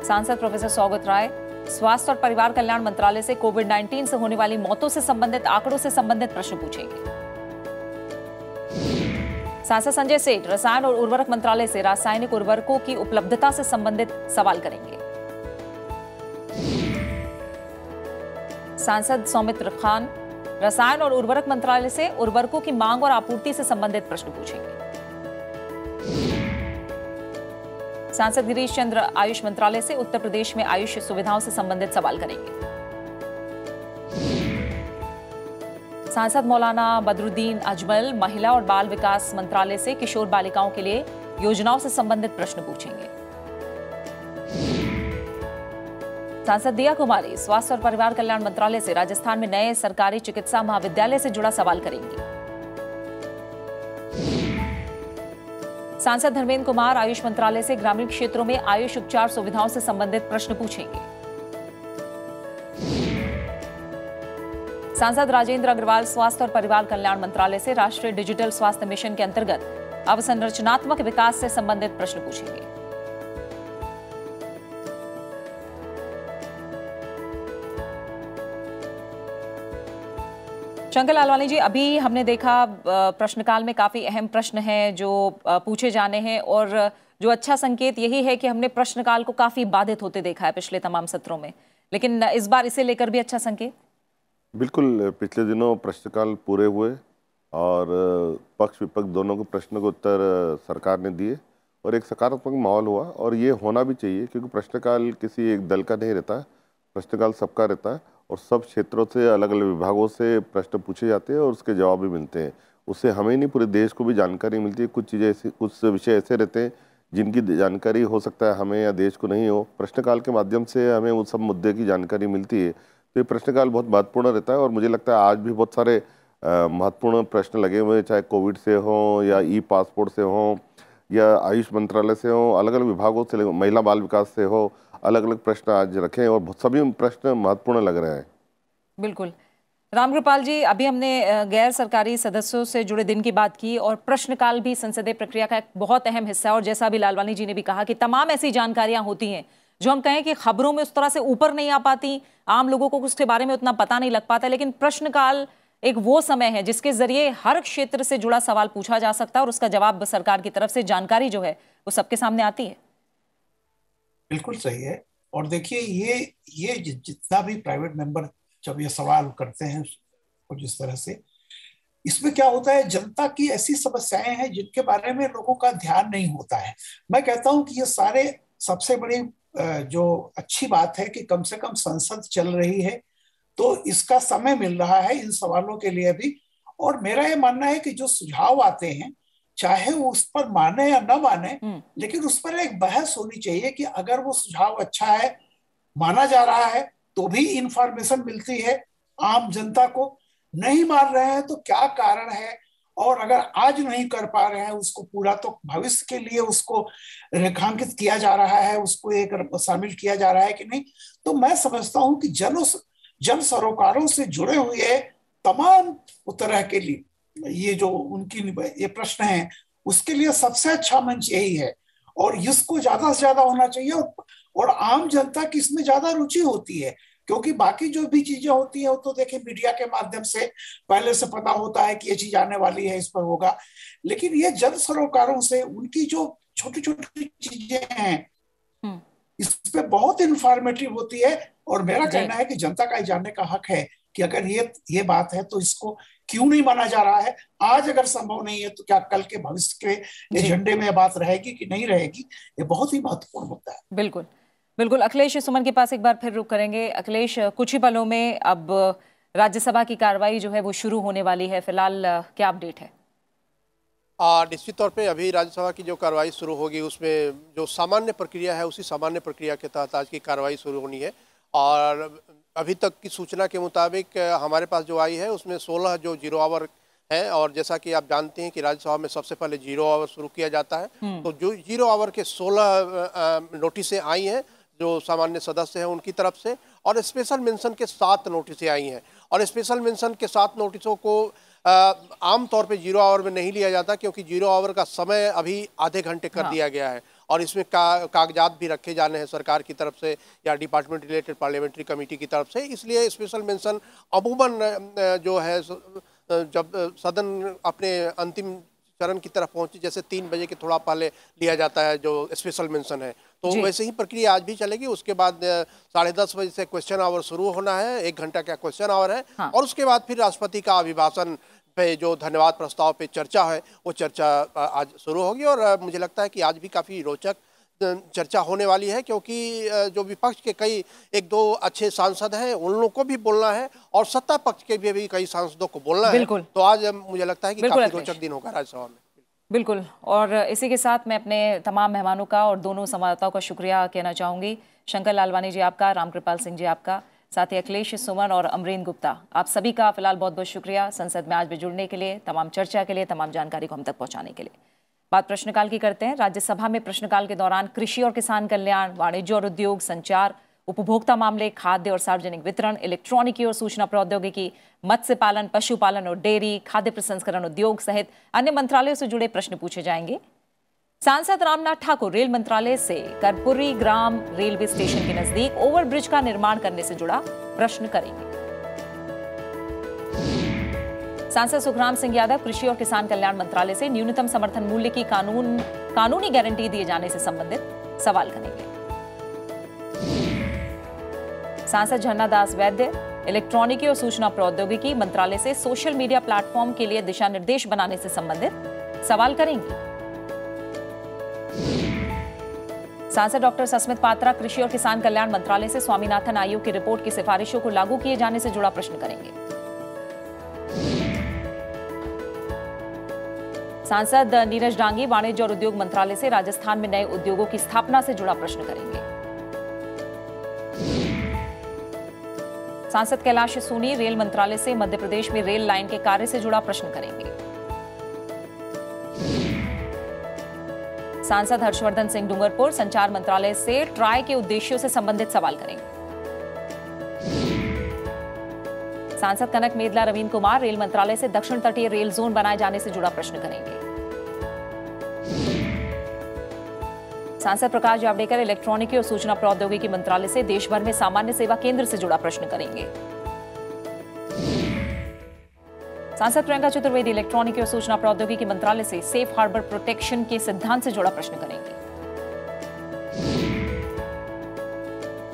A: सांसद प्रोफेसर सौगत राय स्वास्थ्य और परिवार कल्याण मंत्रालय से कोविड-19 से होने वाली मौतों से संबंधित आंकड़ों से संबंधित प्रश्न पूछेंगे। सांसद संजय सेठ रसायन और उर्वरक मंत्रालय से रासायनिक उर्वरकों की उपलब्धता से संबंधित सवाल करेंगे। सांसद सौमित्र खान रसायन और उर्वरक मंत्रालय से उर्वरकों की मांग और आपूर्ति से संबंधित प्रश्न पूछेंगे। सांसद गिरीश चंद्र आयुष मंत्रालय से उत्तर प्रदेश में आयुष सुविधाओं से संबंधित सवाल करेंगे। सांसद मौलाना बदरुद्दीन अजमल महिला और बाल विकास मंत्रालय से किशोर बालिकाओं के लिए योजनाओं से संबंधित प्रश्न पूछेंगे। सांसद दिया कुमारी स्वास्थ्य और परिवार कल्याण मंत्रालय से राजस्थान में नए सरकारी चिकित्सा महाविद्यालय से जुड़ा सवाल करेंगी। सांसद धर्मेंद्र कुमार आयुष मंत्रालय से ग्रामीण क्षेत्रों में आयुष उपचार सुविधाओं से संबंधित प्रश्न पूछेंगे। सांसद राजेंद्र अग्रवाल स्वास्थ्य और परिवार कल्याण मंत्रालय से राष्ट्रीय डिजिटल स्वास्थ्य मिशन के अंतर्गत अवसंरचनात्मक विकास से संबंधित प्रश्न पूछेंगे। शंकर लालवानी जी, अभी हमने देखा प्रश्नकाल में काफी अहम प्रश्न हैं जो पूछे जाने हैं और जो अच्छा संकेत यही है कि हमने प्रश्नकाल को काफी बाधित होते देखा है पिछले तमाम सत्रों में, लेकिन इस बार इसे लेकर भी अच्छा संकेत।
F: बिल्कुल, पिछले दिनों प्रश्नकाल पूरे हुए और पक्ष विपक्ष दोनों को प्रश्नों के उत्तर सरकार ने दिए और एक सकारात्मक माहौल हुआ और ये होना भी चाहिए क्योंकि प्रश्नकाल किसी एक दल का नहीं रहता, प्रश्नकाल सबका रहता है और सब क्षेत्रों से अलग अलग विभागों से प्रश्न पूछे जाते हैं और उसके जवाब भी मिलते हैं। उससे हमें नहीं पूरे देश को भी जानकारी मिलती है। कुछ चीज़ें ऐसी, कुछ विषय ऐसे रहते हैं जिनकी जानकारी हो सकता है हमें या देश को नहीं हो, प्रश्नकाल के माध्यम से हमें उस सब मुद्दे की जानकारी मिलती है। तो ये प्रश्नकाल बहुत महत्वपूर्ण रहता है और मुझे लगता है आज भी बहुत सारे महत्वपूर्ण प्रश्न लगे हुए हैं, चाहे कोविड से हो या ई पासपोर्ट से हो या आयुष मंत्रालय से हो, अलग अलग विभागों से, महिला बाल विकास से हो, अलग अलग प्रश्न आज रखे हैं और सभी प्रश्न महत्वपूर्ण लग रहे हैं।
A: बिल्कुल। रामकृपाल जी, अभी हमने गैर सरकारी सदस्यों से जुड़े दिन की बात की और प्रश्नकाल भी संसदीय प्रक्रिया का एक बहुत अहम हिस्सा है और जैसा अभी लालवानी जी ने भी कहा कि तमाम ऐसी जानकारियां होती हैं जो हम कहें कि खबरों में उस तरह से ऊपर नहीं आ पाती, आम लोगों को उसके बारे में उतना पता नहीं लग पाता, लेकिन प्रश्नकाल एक वो समय है जिसके जरिए हर क्षेत्र से जुड़ा सवाल पूछा जा सकता है और उसका जवाब सरकार की तरफ से जानकारी जो है वो सबके सामने आती है।
G: बिल्कुल सही है। और देखिए ये जितना भी प्राइवेट मेंबर जब ये सवाल करते हैं और जिस तरह से इसमें क्या होता है, जनता की ऐसी समस्याएं हैं जिनके बारे में लोगों का ध्यान नहीं होता है। मैं कहता हूं कि ये सारे सबसे बड़ी जो अच्छी बात है कि कम से कम संसद चल रही है तो इसका समय मिल रहा है इन सवालों के लिए भी। और मेरा ये मानना है कि जो सुझाव आते हैं चाहे वो उस पर माने या न माने, लेकिन उस पर एक बहस होनी चाहिए कि अगर वो सुझाव अच्छा है, माना जा रहा है, तो भी इंफॉर्मेशन मिलती है आम जनता को, नहीं मान रहे हैं तो क्या कारण है, और अगर आज नहीं कर पा रहे हैं उसको पूरा तो भविष्य के लिए उसको रेखांकित किया जा रहा है, उसको एक शामिल किया जा रहा है कि नहीं। तो मैं समझता हूं कि जन सरोकारों से जुड़े हुए तमाम तरह के लिए ये जो उनकी ये प्रश्न है उसके लिए सबसे अच्छा मंच यही है और इसको ज्यादा से ज्यादा होना चाहिए और आम जनता की इसमें ज्यादा रुचि होती है, क्योंकि बाकी जो भी चीजें होती है वो तो देखिए मीडिया के माध्यम से पहले से पता होता है कि ये चीज आने वाली है, इस पर होगा, लेकिन ये जन सरोकारों से उनकी जो छोटी छोटी चीजें हैं इस पे बहुत इंफॉर्मेटिव होती है। और मेरा कहना है कि जनता का जानने का हक है कि अगर ये बात है तो इसको क्यों नहीं माना जा रहा है, आज अगर संभव नहीं है तो क्या कल के भविष्य के एजेंडे में बात रहेगी कि नहीं रहेगी, ये बहुत ही महत्वपूर्ण मुद्दा है।
A: बिल्कुल बिल्कुल। अखिलेश सुमन के पास एक बार फिर रुक करेंगे। अखिलेश, कुछ ही पलों में अब राज्यसभा की कार्रवाई जो है वो शुरू होने वाली है, फिलहाल क्या अपडेट है?
D: निश्चित तौर पे अभी राज्यसभा की जो कार्रवाई शुरू होगी उसमें जो सामान्य प्रक्रिया है उसी सामान्य प्रक्रिया के तहत आज की कार्रवाई शुरू होनी है। और अभी तक की सूचना के मुताबिक हमारे पास जो आई है उसमें 16 जो 0 आवर है। और जैसा कि आप जानते हैं कि राज्यसभा में सबसे पहले 0 आवर शुरू किया जाता है, तो जो 0 आवर के 16 नोटिसें आई हैं जो सामान्य सदस्य हैं उनकी तरफ से, और स्पेशल मेंशन के 7 नोटिसें आई हैं। और स्पेशल मेंशन के 7 नोटिसों को आमतौर पे 0 आवर में नहीं लिया जाता, क्योंकि 0 आवर का समय अभी आधे घंटे कर दिया गया है, और इसमें कागजात भी रखे जाने हैं सरकार की तरफ से या डिपार्टमेंट रिलेटेड पार्लियामेंट्री कमेटी की तरफ से। इसलिए स्पेशल मेंशन अमूमन जो है जब सदन अपने अंतिम चरण की तरफ पहुंची, जैसे 3 बजे के थोड़ा पहले लिया जाता है जो स्पेशल मेंशन है, तो वैसे ही प्रक्रिया आज भी चलेगी। उसके बाद 10:30 बजे से क्वेश्चन आवर शुरू होना है, 1 घंटा का क्वेश्चन आवर है। और उसके बाद फिर राष्ट्रपति का अभिभाषण पे जो धन्यवाद प्रस्ताव पे चर्चा है वो चर्चा आज शुरू होगी। और मुझे लगता है कि आज भी काफ़ी रोचक चर्चा होने वाली है, क्योंकि जो विपक्ष के कई 1-2 अच्छे सांसद हैं उन लोगों को भी बोलना है, और सत्ता पक्ष के भी कई सांसदों को बोलना है। तो आज मुझे लगता है कि काफी रोचक दिन होगा राज्यसभा में।
A: बिल्कुल। और इसी के साथ मैं अपने तमाम मेहमानों का और दोनों संवाददाताओं का शुक्रिया कहना चाहूँगी। शंकर लालवानी जी आपका, रामकृपाल सिंह जी आपका, साथ ही अखिलेश सुमन और अमरीन गुप्ता, आप सभी का फिलहाल बहुत बहुत शुक्रिया संसद में आज भी जुड़ने के लिए, तमाम चर्चा के लिए, तमाम जानकारी को हम तक पहुँचाने के लिए। बात प्रश्नकाल की करते हैं। राज्यसभा में प्रश्नकाल के दौरान कृषि और किसान कल्याण, वाणिज्य और उद्योग, संचार, उपभोक्ता मामले, खाद्य और सार्वजनिक वितरण, इलेक्ट्रॉनिकी और सूचना प्रौद्योगिकी, मत्स्य पालन, पशुपालन और डेयरी, खाद्य प्रसंस्करण उद्योग सहित अन्य मंत्रालयों से जुड़े प्रश्न पूछे जाएंगे। सांसद रामनाथ ठाकुर रेल मंत्रालय से कर्पूरी ग्राम रेलवे स्टेशन के नजदीक ओवरब्रिज का निर्माण करने से जुड़ा प्रश्न करेंगे। सांसद सुखराम सिंह यादव कृषि और किसान कल्याण मंत्रालय से न्यूनतम समर्थन मूल्य की कानूनी गारंटी दिए जाने से संबंधित सवाल करेंगे। सांसद झरना दास वैद्य इलेक्ट्रॉनिकी और सूचना प्रौद्योगिकी मंत्रालय से सोशल मीडिया प्लेटफॉर्म के लिए दिशा निर्देश बनाने से संबंधित सवाल करेंगे। सांसद डॉक्टर सस्मित पात्रा कृषि और किसान कल्याण मंत्रालय से स्वामीनाथन आयोग की रिपोर्ट की सिफारिशों को लागू किए जाने से जुड़ा प्रश्न करेंगे। सांसद नीरज डांगी वाणिज्य और उद्योग मंत्रालय से राजस्थान में नए उद्योगों की स्थापना से जुड़ा प्रश्न करेंगे। सांसद कैलाश सोनी रेल मंत्रालय से मध्य प्रदेश में रेल लाइन के कार्य से जुड़ा प्रश्न करेंगे। सांसद हर्षवर्धन सिंह डूंगरपुर संचार मंत्रालय से ट्राई के उद्देश्यों से संबंधित सवाल करेंगे। सांसद कनक मेदला रवीन कुमार रेल मंत्रालय से दक्षिण तटीय रेल जोन बनाए जाने से जुड़ा प्रश्न करेंगे। सांसद प्रकाश जावड़ेकर इलेक्ट्रॉनिकी और सूचना प्रौद्योगिकी मंत्रालय से देश भर में सामान्य सेवा केंद्र से जुड़ा प्रश्न करेंगे। सांसद प्रियंका चतुर्वेदी इलेक्ट्रॉनिकी और सूचना प्रौद्योगिकी मंत्रालय से सेफ हार्बर प्रोटेक्शन के सिद्धांत से जुड़ा प्रश्न करेंगे।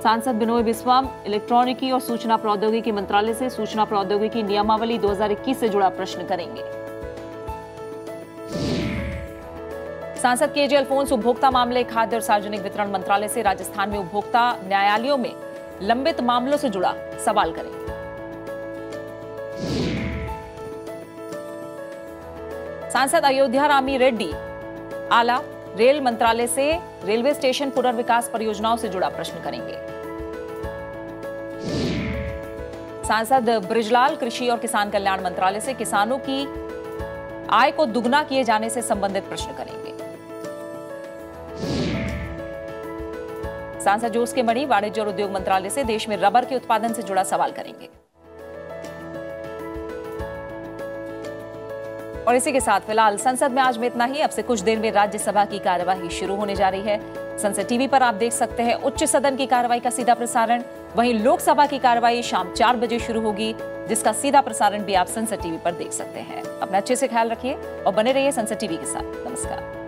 A: सांसद बिनोय बिस्वाम इलेक्ट्रॉनिकी और सूचना प्रौद्योगिकी मंत्रालय से सूचना प्रौद्योगिकी नियमावली 2021 से जुड़ा प्रश्न करेंगे। सांसद केजे अल्फोंस उपभोक्ता मामले, खाद्य और सार्वजनिक वितरण मंत्रालय से राजस्थान में उपभोक्ता न्यायालयों में लंबित मामलों से जुड़ा सवाल करेंगे। सांसद अयोध्या रामी रेड्डी आला रेल मंत्रालय से रेलवे स्टेशन पुनर्विकास परियोजनाओं से जुड़ा प्रश्न करेंगे। सांसद ब्रिजलाल कृषि और किसान कल्याण मंत्रालय से किसानों की आय को दुगना किए जाने से संबंधित प्रश्न करेंगे। सांसद जोस के मणि वाणिज्य और उद्योग मंत्रालय से देश में रबर के उत्पादन से जुड़ा सवाल करेंगे। और इसी के साथ फिलहाल संसद में आज में इतना ही। अब से कुछ देर में राज्यसभा की कार्यवाही शुरू होने जा रही है। संसद टीवी पर आप देख सकते हैं उच्च सदन की कार्रवाई का सीधा प्रसारण। वहीं लोकसभा की कार्रवाई शाम 4 बजे शुरू होगी, जिसका सीधा प्रसारण भी आप संसद टीवी पर देख सकते हैं। अपना अच्छे से ख्याल रखिए और बने रहिए संसद टीवी के साथ। नमस्कार।